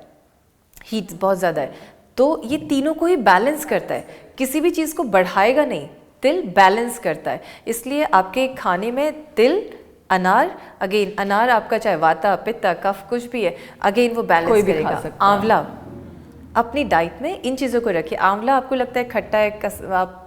हीट बहुत ज़्यादा है, तो ये तीनों को ही बैलेंस करता है, किसी भी चीज़ को बढ़ाएगा नहीं। तिल बैलेंस करता है, इसलिए आपके खाने में तिल अनार, अगेन अनार आपका चाहे वाता, पित्त, कफ कुछ भी है, अगेन वो बैलेंस कोई भी खा करेगा। सकता है। आंवला, अपनी डाइट में इन चीज़ों को रखिए। आंवला आपको लगता है खट्टा है, आप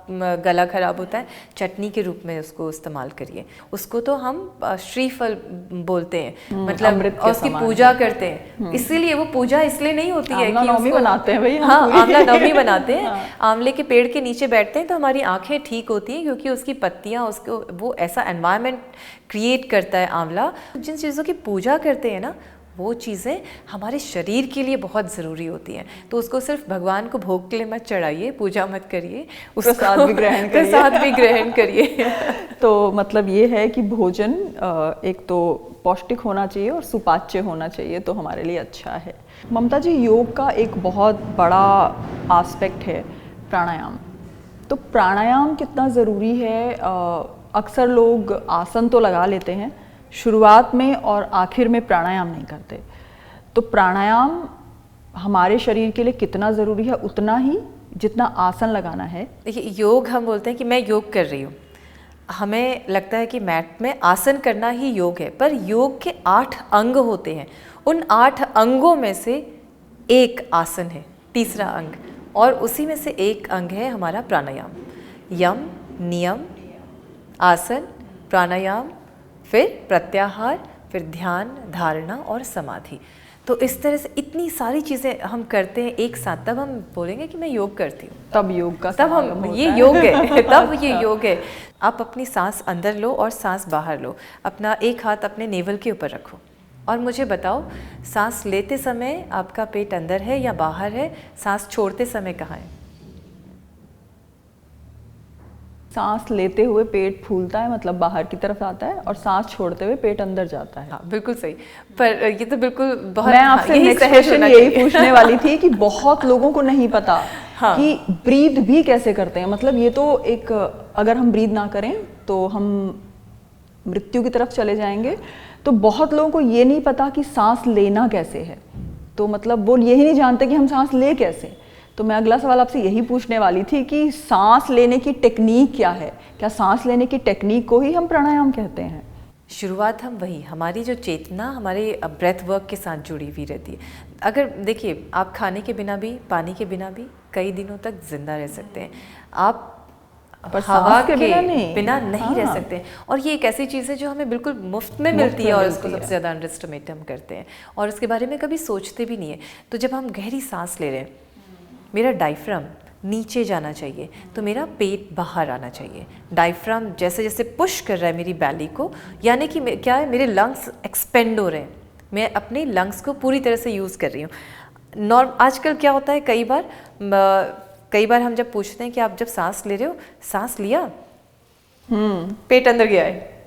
गला खराब होता है, चटनी के रूप में उसको इस्तेमाल करिए। उसको तो हम श्रीफल बोलते हैं, मतलब अमृत और के उसकी समान पूजा करते हैं। इसीलिए वो पूजा इसलिए नहीं होती है आंवला कि नवमी उसको बनाते हैं भाई हम हाँ, पूरी। आंवला नवमी बनाते हैं। आंवले के पेड़ के नीचे बैठते हैं तो हमारी आंखें ठीक होती हैं, क्योंकि उसकी पत्तियां, उसको वो ऐसा एनवायरनमेंट क्रिएट करता है आंवला। जिन चीज़ों की पूजा करते हैं ना, वो चीज़ें हमारे शरीर के लिए बहुत ज़रूरी होती हैं। तो उसको सिर्फ भगवान को भोग के लिए मत चढ़ाइए, पूजा मत करिए, प्रसाद भी ग्रहण करिए। प्रसाद भी ग्रहण करिए। तो मतलब ये है कि भोजन एक तो पौष्टिक होना चाहिए और सुपाच्य होना चाहिए, तो हमारे लिए अच्छा है। ममता जी, योग का एक बहुत बड़ा आस्पेक्ट है प्राणायाम। तो प्राणायाम कितना ज़रूरी है? अक्सर लोग आसन तो लगा लेते हैं शुरुआत में और आखिर में प्राणायाम नहीं करते। तो प्राणायाम हमारे शरीर के लिए कितना ज़रूरी है? उतना ही जितना आसन लगाना है। देखिए, योग हम बोलते हैं कि मैं योग कर रही हूँ, हमें लगता है कि मैट में आसन करना ही योग है, पर योग के 8 अंग होते हैं। उन 8 अंगों में से एक आसन है, तीसरा अंग, और उसी में से एक अंग है हमारा प्राणायाम। यम, नियम, आसन, प्राणायाम, फिर प्रत्याहार, फिर ध्यान, धारणा और समाधि। तो इस तरह से इतनी सारी चीज़ें हम करते हैं एक साथ, तब हम बोलेंगे कि मैं योग करती हूँ, तब योग का तब हम ये योग है। तब ये योग है। आप अपनी सांस अंदर लो और सांस बाहर लो। अपना एक हाथ अपने नेवल के ऊपर रखो और मुझे बताओ, सांस लेते समय आपका पेट अंदर है या बाहर है? सांस छोड़ते समय कहाँ है? सांस लेते हुए पेट फूलता है, मतलब बाहर की तरफ आता है, और सांस छोड़ते हुए पेट अंदर जाता है। हाँ, बिल्कुल सही। पर ये तो बिल्कुल बहुत, मैं आपसे नेक्स्ट क्वेश्चन यही पूछने वाली थी कि बहुत लोगों को नहीं पता हाँ। कि ब्रीथ भी कैसे करते हैं। मतलब ये तो एक, अगर हम ब्रीथ ना करें तो हम मृत्यु की तरफ चले जाएंगे। तो बहुत लोगों को ये नहीं पता कि सांस लेना कैसे है। तो मतलब वो यही नहीं जानते कि हम सांस ले कैसे। तो मैं अगला सवाल आपसे यही पूछने वाली थी कि सांस लेने की टेक्निक क्या है? क्या सांस लेने की टेक्निक को ही हम प्राणायाम कहते हैं? शुरुआत हम वही, हमारी जो चेतना हमारे ब्रेथ वर्क के साथ जुड़ी हुई रहती है। अगर देखिए, आप खाने के बिना भी, पानी के बिना भी कई दिनों तक जिंदा रह सकते हैं। आप हवा के बिना नहीं रह सकते। और ये एक ऐसी चीज़ है जो हमें बिल्कुल मुफ्त में मिलती है, और उसको सबसे ज़्यादा अंडर एस्टिमेट हम करते हैं और उसके बारे में कभी सोचते भी नहीं है। तो जब हम गहरी सांस ले रहे हैं, मेरा डायफ्राम नीचे जाना चाहिए, तो मेरा पेट बाहर आना चाहिए। डायफ्राम जैसे जैसे पुश कर रहा है मेरी बैली को, यानी कि क्या है, मेरे लंग्स एक्सपेंड हो रहे हैं, मैं अपने लंग्स को पूरी तरह से यूज़ कर रही हूँ। आजकल क्या होता है, कई बार हम जब पूछते हैं कि आप जब सांस ले रहे हो, सांस लिया, पेट अंदर गया है,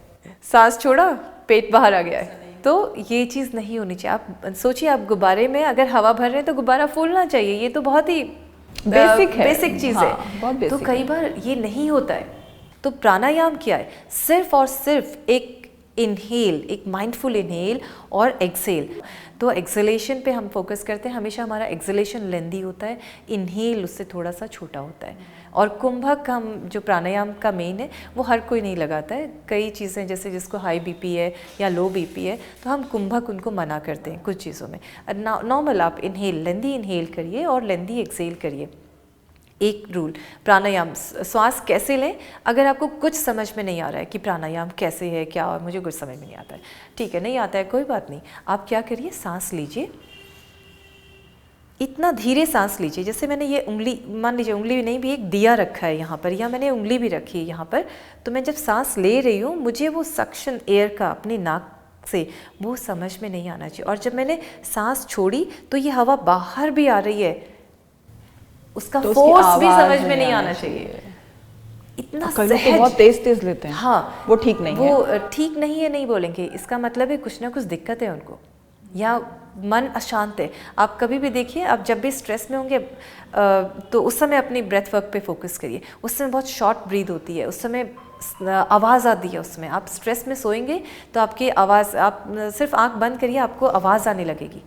सांस छोड़ा, पेट बाहर आ गया है। तो ये चीज़ नहीं होनी चाहिए। आप सोचिए, आप गुब्बारे में अगर हवा भर रहे हैं तो गुब्बारा फूलना चाहिए। ये तो बहुत ही बेसिक चीज़ है। बहुत तो कई बार ये नहीं होता है। तो प्राणायाम क्या है? सिर्फ और सिर्फ एक इनहेल, एक माइंडफुल इनहेल और एक्सेल। तो एक्सेलेशन पे हम फोकस करते हैं। हमेशा हमारा एक्सेलेशन लेंदी होता है, इनहेल उससे थोड़ा सा छोटा होता है। और कुंभक, हम जो प्राणायाम का मेन है, वो हर कोई नहीं लगाता है। कई चीज़ें, जैसे जिसको हाई बीपी है या लो बीपी है, तो हम कुंभक उनको मना करते हैं कुछ चीज़ों में। नॉर्मल आप इनहेल, लेंदी इनहेल करिए और लेंदी एक्सेल करिए। एक रूल, प्राणायाम श्वास कैसे लें, अगर आपको कुछ समझ में नहीं आ रहा है कि प्राणायाम कैसे है, क्या, और मुझे कुछ समझ में नहीं आता है, ठीक है, नहीं आता है, कोई बात नहीं। आप क्या करिए, सांस लीजिए, इतना धीरे सांस लीजिए जैसे मैंने ये उंगली, मान लीजिए उंगली भी नहीं भी, एक दिया रखा है यहाँ पर, या मैंने उंगली भी रखी है यहाँ पर। तो मैं जब सांस ले रही हूँ, मुझे वो सक्शन एयर का अपनी नाक से वो समझ में नहीं आना चाहिए। और जब मैंने सांस छोड़ी तो ये हवा बाहर भी आ रही है, उसका तो फोर्स भी समझ में नहीं आना चाहिए। इतना सहज, बहुत तेज लेते हैं। हाँ, वो ठीक नहीं है। वो ठीक नहीं है नहीं बोलेंगे, इसका मतलब है कुछ ना कुछ दिक्कत है उनको, या मन अशांत है। आप कभी भी देखिए, आप जब भी स्ट्रेस में होंगे तो उस समय अपनी ब्रेथ वर्क पे फोकस करिए। उस समय बहुत शॉर्ट ब्रीथ होती है, उस समय आवाज़ आती है। उसमें आप स्ट्रेस में सोएंगे तो आपकी आवाज़, आप सिर्फ आंख बंद करिए, आपको आवाज़ आने लगेगी।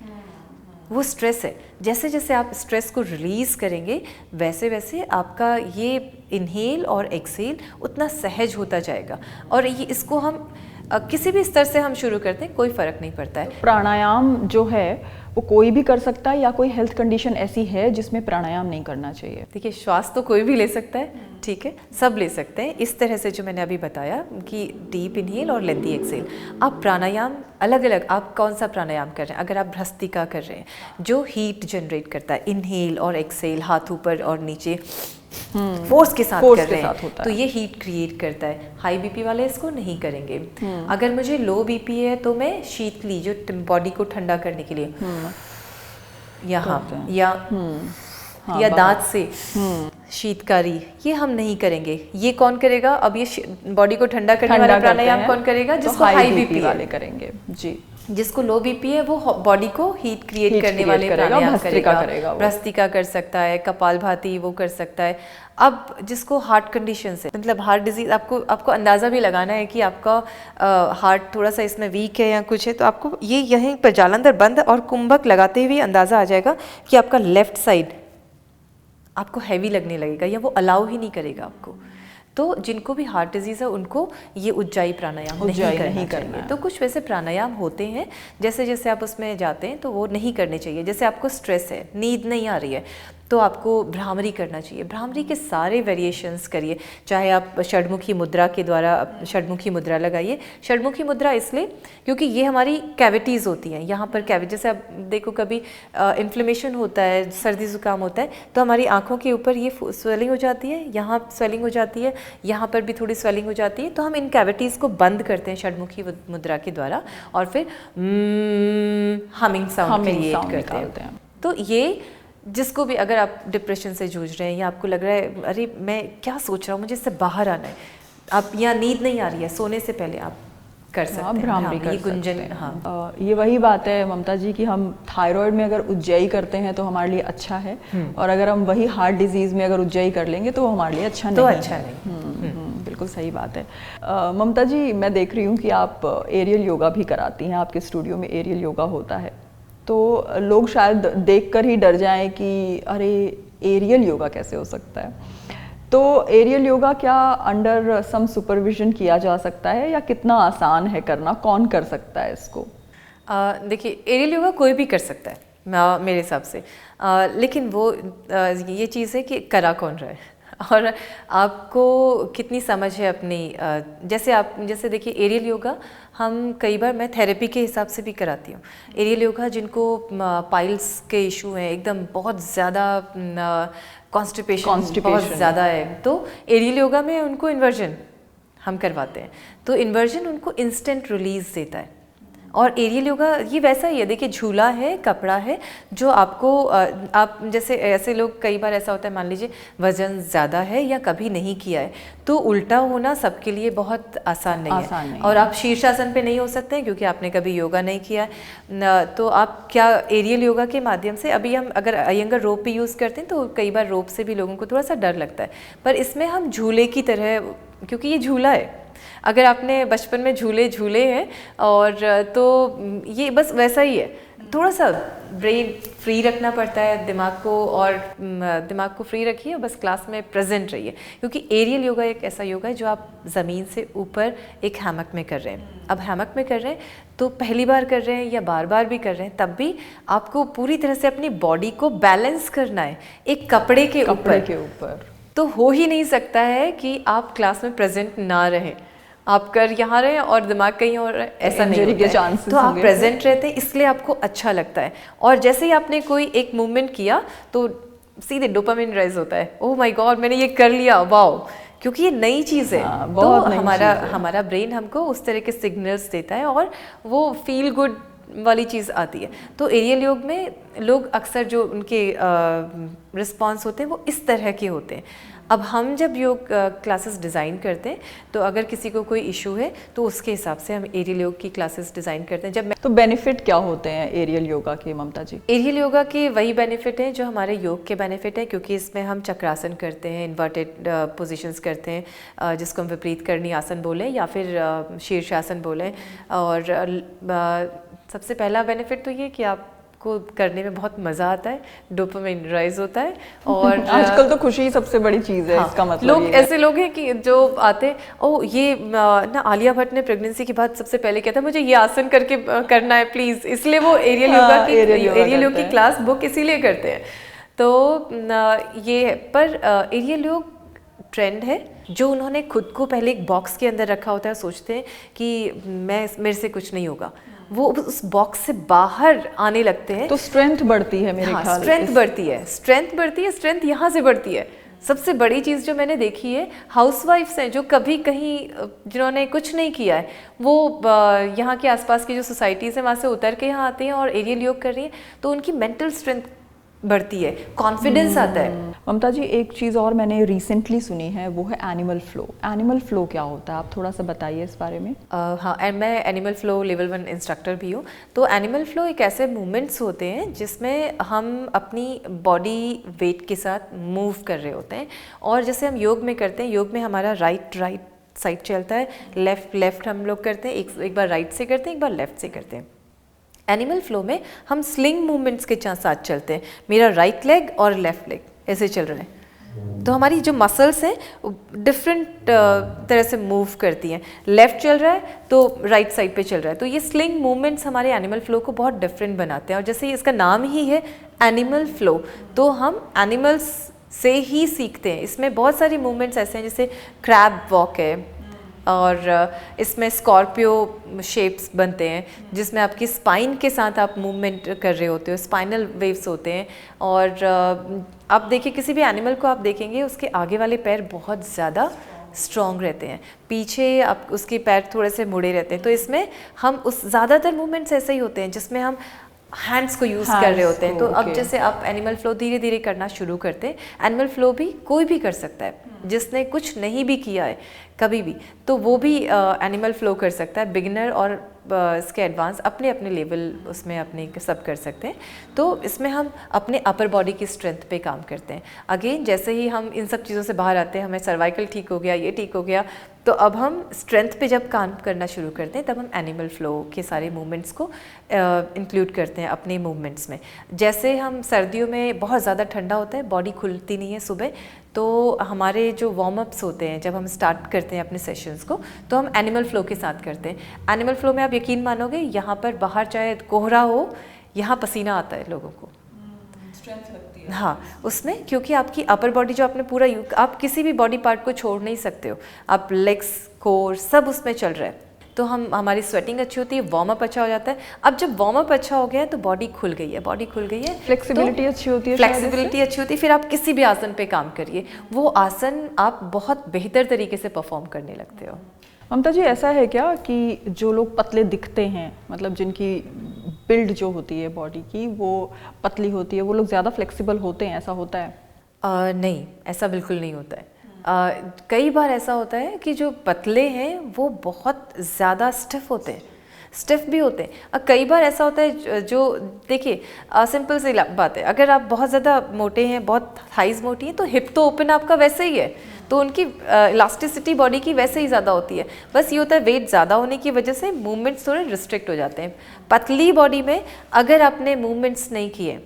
वो स्ट्रेस है। जैसे जैसे आप स्ट्रेस को रिलीज़ करेंगे, वैसे वैसे आपका ये इनहेल और एक्सेल उतना सहज होता जाएगा। और ये इसको हम किसी भी स्तर से हम शुरू करते हैं, कोई फ़र्क नहीं पड़ता है। प्राणायाम जो है वो कोई भी कर सकता है या कोई हेल्थ कंडीशन ऐसी है जिसमें प्राणायाम नहीं करना चाहिए? देखिए, श्वास तो कोई भी ले सकता है, ठीक है, सब ले सकते हैं इस तरह से जो मैंने अभी बताया कि डीप इनहेल और लेंथी एक्सेल। आप प्राणायाम अलग अलग, आप कौन सा प्राणायाम कर रहे हैं? अगर आप भ्रस्तिका कर रहे हैं जो हीट जनरेट करता है, इनहेल और एक्सेल, हाथ ऊपर और नीचे फोर्स के साथ कर रहे हैं, तो ये हीट क्रिएट करता है। हाई बीपी वाले इसको नहीं करेंगे। अगर मुझे लो बीपी है तो मैं शीतली, जो बॉडी को ठंडा करने के लिए यहाँ या दांत से शीतकारी, ये हम नहीं करेंगे। ये कौन करेगा? अब ये बॉडी को ठंडा करने वाला प्राणायाम कौन करेगा? जिसको हाई बीपी वाले करेंगे जी। जिसको लो बीपी है वो बॉडी को हीट क्रिएट करने वाले प्राणायाम करेगा। भ्रस्त्रिका कर सकता है, कपालभाति वो कर सकता है। अब जिसको हार्ट कंडीशन से, मतलब हार्ट डिजीज, आपको अंदाज़ा भी लगाना है कि आपका हार्ट थोड़ा सा इसमें वीक है या कुछ है, तो आपको ये यहीं पर जालंधर बंद और कुंभक लगाते हुए अंदाज़ा आ जाएगा कि आपका लेफ्ट साइड आपको हैवी लगने लगेगा या वो अलाउ ही नहीं करेगा आपको। तो जिनको भी हार्ट डिजीज़ है उनको ये उज्जाई प्राणायाम नहीं करना चाहिए। तो कुछ वैसे प्राणायाम होते हैं, जैसे जैसे आप उसमें जाते हैं तो वो नहीं करने चाहिए। जैसे आपको स्ट्रेस है, नींद नहीं आ रही है, तो आपको भ्रामरी करना चाहिए। भ्रामरी के सारे वेरिएशंस करिए, चाहे आप षडमुखी मुद्रा के द्वारा षडमुखी मुद्रा लगाइए। षडमुखी मुद्रा इसलिए क्योंकि ये हमारी कैविटीज़ होती हैं, यहाँ पर कैविटी, जैसे आप देखो कभी इन्फ्लेमेशन होता है, सर्दी ज़ुकाम होता है, तो हमारी आँखों के ऊपर ये स्वेलिंग हो जाती है, यहाँ स्वेलिंग हो जाती है, यहाँ पर भी थोड़ी स्वेलिंग हो जाती है। तो हम इन कैविटीज़ को बंद करते हैं षडमुखी मुद्रा के द्वारा और फिर हमिंग साउंड क्रिएट करते हैं। तो ये जिसको भी, अगर आप डिप्रेशन से जूझ रहे हैं या आपको लग रहा है अरे मैं क्या सोच रहा हूँ, मुझे इससे बाहर आना है, आप या नींद नहीं आ रही है, सोने से पहले आप कर सकते हैं भ्रामरी कर गुंजन। सकते हैं। हाँ, ये वही बात है ममता जी कि हम थायराइड में अगर उज्जयी करते हैं तो हमारे लिए अच्छा है, और अगर हम वही हार्ट डिजीज़ में अगर उज्जयी कर लेंगे तो हमारे लिए अच्छा नहीं। बिल्कुल सही बात है। ममता जी, मैं देख रही हूँ कि आप एरियल योगा भी कराती हैं, आपके स्टूडियो में एरियल योगा होता है, तो लोग शायद देखकर ही डर जाएं कि अरे एरियल योगा कैसे हो सकता है। तो एरियल योगा क्या अंडर सम सुपरविजन किया जा सकता है या कितना आसान है करना, कौन कर सकता है इसको? देखिए, एरियल योगा कोई भी कर सकता है मेरे हिसाब से, लेकिन वो ये चीज़ है कि करा कौन रहा है और आपको कितनी समझ है अपनी। जैसे देखिए, एरियल योगा हम कई बार, मैं थेरेपी के हिसाब से भी कराती हूँ। एरियल योगा जिनको पाइल्स के इशू हैं, एकदम बहुत ज़्यादा कॉन्स्टिपेशन बहुत ज़्यादा है, तो एरियल योगा में उनको इन्वर्जन हम करवाते हैं। तो इन्वर्जन उनको इंस्टेंट रिलीज देता है। और एरियल योगा ये वैसा ही है, देखिए झूला है, कपड़ा है, जो आपको आप जैसे ऐसे लोग, कई बार ऐसा होता है, मान लीजिए वज़न ज़्यादा है या कभी नहीं किया है, तो उल्टा होना सबके लिए बहुत आसान नहीं है। और आप शीर्षासन पे नहीं हो सकते हैं क्योंकि आपने कभी योगा नहीं किया है, तो आप क्या एरियल योगा के माध्यम से, अभी हम अगर अयंगर रोप भी यूज़ करते हैं तो कई बार रोप से भी लोगों को थोड़ा सा डर लगता है, पर इसमें हम झूले की तरह, क्योंकि ये झूला है, अगर आपने बचपन में झूले हैं और तो ये बस वैसा ही है, थोड़ा सा ब्रेन फ्री रखना पड़ता है दिमाग को, और दिमाग को फ्री रखिए, बस क्लास में प्रेजेंट रहिए। क्योंकि एरियल योगा एक ऐसा योगा है जो आप ज़मीन से ऊपर एक हैमक में कर रहे हैं। अब हैमक में कर रहे हैं तो पहली बार कर रहे हैं या बार बार भी कर रहे हैं, तब भी आपको पूरी तरह से अपनी बॉडी को बैलेंस करना है एक कपड़े के ऊपर। तो हो ही नहीं सकता है कि आप क्लास में प्रेजेंट ना रहें, आप कर यहाँ रहे और दिमाग कहीं और, ऐसा नहीं होता है। तो आप प्रेजेंट रहते हैं, इसलिए आपको अच्छा लगता है। और जैसे ही आपने कोई एक मूवमेंट किया तो सीधे डोपामिन राइज होता है, ओह माय गॉड मैंने ये कर लिया, वाओ, क्योंकि ये नई चीज़ है। तो हमारा ब्रेन हमको उस तरह के सिग्नल्स देता है और वो फील गुड वाली चीज़ आती है। तो एरियल योग में लोग अक्सर जो उनके रिस्पॉन्स होते हैं वो इस तरह के होते हैं। अब हम जब योग क्लासेस डिज़ाइन करते हैं तो अगर किसी को कोई इशू है तो उसके हिसाब से हम एरियल योग की क्लासेस डिज़ाइन करते हैं। तो बेनिफिट क्या होते हैं एरियल योगा के ममता जी? एरियल योगा के वही बेनिफिट हैं जो हमारे योग के बेनिफिट हैं, क्योंकि इसमें हम चक्रासन करते हैं, इन्वर्टेड पोजीशंस करते हैं, जिसको हम विपरीत करणी आसन बोलें या फिर शीर्षासन बोलें। और सबसे पहला बेनिफिट तो ये कि आप को करने में बहुत मज़ा आता है, डोपामाइन राइज होता है। और आजकल तो खुशी सबसे बड़ी चीज़ है। हाँ, इसका मतलब लोग ऐसे लोग हैं कि जो आते हैं, ओ ये ना आलिया भट्ट ने प्रेगनेंसी के बाद सबसे पहले कहता है मुझे ये आसन करके करना है प्लीज़, इसलिए वो एरियल योग की क्लास बुक इसीलिए करते हैं। तो ये है, पर एरियल योग ट्रेंड है जो उन्होंने खुद को पहले एक बॉक्स के अंदर रखा होता है, सोचते हैं कि मेरे से कुछ नहीं होगा, वो उस बॉक्स से बाहर आने लगते हैं तो स्ट्रेंथ बढ़ती है मेरे ख्याल। स्ट्रेंथ बढ़ती है, स्ट्रेंथ यहाँ से बढ़ती है। सबसे बड़ी चीज़ जो मैंने देखी है, हाउसवाइफ्स हैं जो कभी कहीं जिन्होंने कुछ नहीं किया है, वो यहाँ के आसपास की जो सोसाइटीज़ हैं वहाँ से उतर के यहाँ आती हैं और एरियल योग कर रही हैं, तो उनकी मेंटल स्ट्रेंथ बढ़ती है, कॉन्फिडेंस आता है। ममता जी, एक चीज़ और मैंने रिसेंटली सुनी है, वो है एनिमल फ्लो। एनिमल फ्लो क्या होता है, आप थोड़ा सा बताइए इस बारे में। हाँ, मैं एनिमल फ्लो लेवल 1 इंस्ट्रक्टर भी हूँ। तो एनिमल फ्लो एक ऐसे मूवमेंट्स होते हैं जिसमें हम अपनी बॉडी वेट के साथ मूव कर रहे होते हैं, और जैसे हम योग में करते हैं, योग में हमारा राइट साइड चलता है, लेफ्ट हम लोग करते हैं, एक बार राइट से करते हैं, एक बार लेफ्ट से करते हैं। एनिमल फ्लो में हम स्लिंग मूवमेंट्स के साथ चलते हैं, मेरा राइट लेग और लेफ्ट लेग ऐसे चल रहे हैं, तो हमारी जो मसल्स हैं डिफरेंट तरह से मूव करती हैं। लेफ्ट चल रहा है तो राइट साइड पे चल रहा है, तो ये स्लिंग मूवमेंट्स हमारे एनिमल फ्लो को बहुत डिफरेंट बनाते हैं। और जैसे इसका नाम ही है एनिमल फ्लो, तो हम एनिमल्स से ही सीखते हैं। इसमें बहुत सारी मूवमेंट्स ऐसे हैं, जैसे क्रैब वॉक है, और इसमें स्कॉर्पियो शेप्स बनते हैं जिसमें आपकी स्पाइन के साथ आप मूवमेंट कर रहे होते हो, स्पाइनल वेव्स होते हैं। और आप देखिए किसी भी एनिमल को आप देखेंगे, उसके आगे वाले पैर बहुत ज़्यादा स्ट्रॉन्ग रहते हैं, पीछे आप उसके पैर थोड़े से मुड़े रहते हैं। तो इसमें हम उस ज़्यादातर मूवमेंट्स ऐसे ही होते हैं जिसमें हम हैंड्स को यूज़ कर रहे होते हैं। तो अब जैसे आप एनिमल फ्लो धीरे धीरे करना शुरू करते हैं, एनिमल फ्लो भी कोई भी कर सकता है, जिसने कुछ नहीं भी किया है कभी भी, तो वो भी एनिमल फ्लो कर सकता है। बिगिनर और इसके एडवांस अपने अपने लेवल उसमें अपने सब कर सकते हैं। तो इसमें हम अपने अपर बॉडी की स्ट्रेंथ पे काम करते हैं। अगेन जैसे ही हम इन सब चीज़ों से बाहर आते हैं, हमें सर्वाइकल ठीक हो गया, ये ठीक हो गया, तो अब हम स्ट्रेंथ पे जब काम करना शुरू करते हैं, तब हम एनिमल फ्लो के सारे मूवमेंट्स को इंक्लूड करते हैं अपने मूवमेंट्स में। जैसे हम सर्दियों में बहुत ज़्यादा ठंडा होता है, बॉडी खुलती नहीं है सुबह, तो हमारे जो वार्म अप्स होते हैं जब हम स्टार्ट करते हैं अपने सेशंस को, तो हम एनिमल फ्लो के साथ करते हैं। एनिमल फ्लो में आप यकीन मानोगे, यहाँ पर बाहर चाहे कोहरा हो, यहाँ पसीना आता है लोगों को, स्ट्रेंथ लगती है। हाँ, उसमें क्योंकि आपकी अपर बॉडी जो आपने पूरा आप किसी भी बॉडी पार्ट को छोड़ नहीं सकते हो, आप लेग्स कोर सब उसमें चल रहा है, तो हमारी स्वेटिंग अच्छी होती है, वार्म अप अच्छा हो जाता है। अब जब वार्म अप अच्छा हो गया है तो बॉडी खुल गई है, फ्लेक्सिबिलिटी अच्छी होती है, फिर आप किसी भी आसन पे काम करिए, वो आसन आप बहुत बेहतर तरीके से परफॉर्म करने लगते हो। ममता जी, ऐसा है क्या कि जो लोग पतले दिखते हैं, मतलब जिनकी बिल्ड जो होती है बॉडी की वो पतली होती है, वो लोग ज़्यादा फ्लेक्सिबल होते हैं, ऐसा होता है? नहीं, ऐसा बिल्कुल नहीं होता है। कई बार ऐसा होता है कि जो पतले हैं वो बहुत ज़्यादा स्टिफ भी होते हैं। कई बार ऐसा होता है जो देखिए सिंपल सी बात है, अगर आप बहुत ज़्यादा मोटे हैं, बहुत थाइज़ मोटी हैं, तो हिप तो ओपन आपका वैसे ही है, तो उनकी इलास्टिसिटी बॉडी की वैसे ही ज़्यादा होती है। बस ये होता है वेट ज़्यादा होने की वजह से मूवमेंट्स थोड़े रिस्ट्रिक्ट हो जाते हैं। पतली बॉडी में अगर आपने मूवमेंट्स नहीं किए,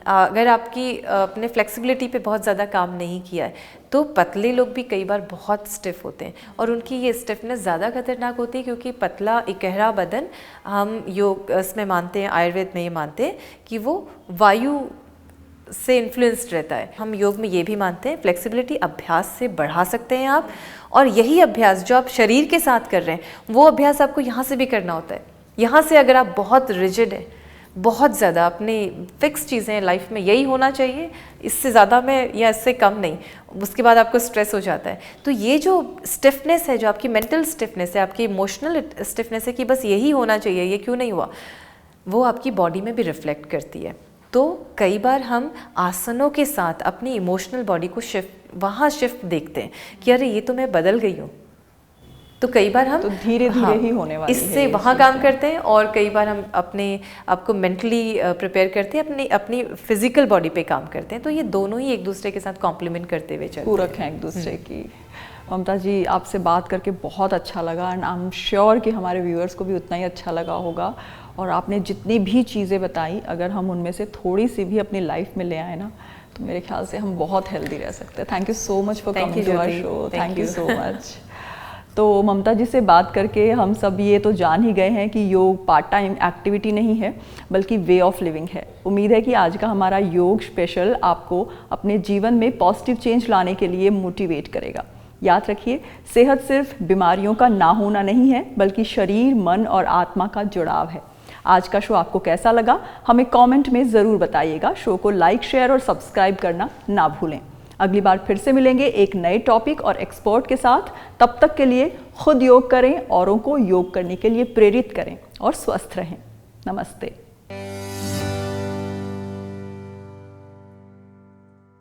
अगर आपकी अपने फ्लेक्सिबिलिटी पे बहुत ज़्यादा काम नहीं किया है, तो पतले लोग भी कई बार बहुत स्टिफ होते हैं, और उनकी ये स्टिफनेस ज़्यादा खतरनाक होती है, क्योंकि पतला इकहरा बदन हम योग इसमें मानते हैं, आयुर्वेद में ये मानते हैं कि वो वायु से इन्फ्लुएंस्ड रहता है। हम योग में ये भी मानते हैं फ्लेक्सिबिलिटी अभ्यास से बढ़ा सकते हैं आप, और यही अभ्यास जो आप शरीर के साथ कर रहे हैं वो अभ्यास आपको यहाँ से भी करना होता है। यहाँ से अगर आप बहुत रिजिड है, बहुत ज़्यादा अपनी फिक्स चीज़ें लाइफ में यही होना चाहिए, इससे ज़्यादा में या इससे कम नहीं, उसके बाद आपको स्ट्रेस हो जाता है। तो ये जो स्टिफनेस है, जो आपकी मेंटल स्टिफनेस है, आपकी इमोशनल स्टिफनेस है कि बस यही होना चाहिए, ये क्यों नहीं हुआ, वो आपकी बॉडी में भी रिफ्लेक्ट करती है। तो कई बार हम आसनों के साथ अपनी इमोशनल बॉडी को वहाँ शिफ्ट देखते हैं कि अरे ये तो मैं बदल गई हूँ, तो कई बार हम तो धीरे धीरे ही होने वाली इससे वहाँ काम करते हैं, और कई बार हम अपने आपको मेंटली प्रिपेयर करते हैं, अपनी फिजिकल बॉडी पे काम करते हैं। तो ये दोनों ही एक दूसरे के साथ कॉम्प्लीमेंट करते हुए चलते हैं, पूरक हैं एक दूसरे की। ममता जी, आपसे बात करके बहुत अच्छा लगा एंड आई एम श्योर कि हमारे व्यूअर्स को भी उतना ही अच्छा लगा होगा। और आपने जितनी भी चीज़ें बताई, अगर हम उनमें से थोड़ी सी भी अपनी लाइफ में ले आए ना, तो मेरे ख्याल से हम बहुत हेल्दी रह सकते हैं। Thank you so much for coming to our show. Thank you so much. तो ममता जी से बात करके हम सब ये तो जान ही गए हैं कि योग पार्ट टाइम एक्टिविटी नहीं है, बल्कि वे ऑफ लिविंग है। उम्मीद है कि आज का हमारा योग स्पेशल आपको अपने जीवन में पॉजिटिव चेंज लाने के लिए मोटिवेट करेगा। याद रखिए, सेहत सिर्फ बीमारियों का ना होना नहीं है, बल्कि शरीर, मन और आत्मा का जुड़ाव है। आज का शो आपको कैसा लगा, हमें कमेंट में ज़रूर बताइएगा। शो को लाइक, शेयर और सब्सक्राइब करना ना भूलें। अगली बार फिर से मिलेंगे एक नए टॉपिक और एक्सपर्ट के साथ। तब तक के लिए खुद योग करें, औरों को योग करने के लिए प्रेरित करें और स्वस्थ रहें। नमस्ते।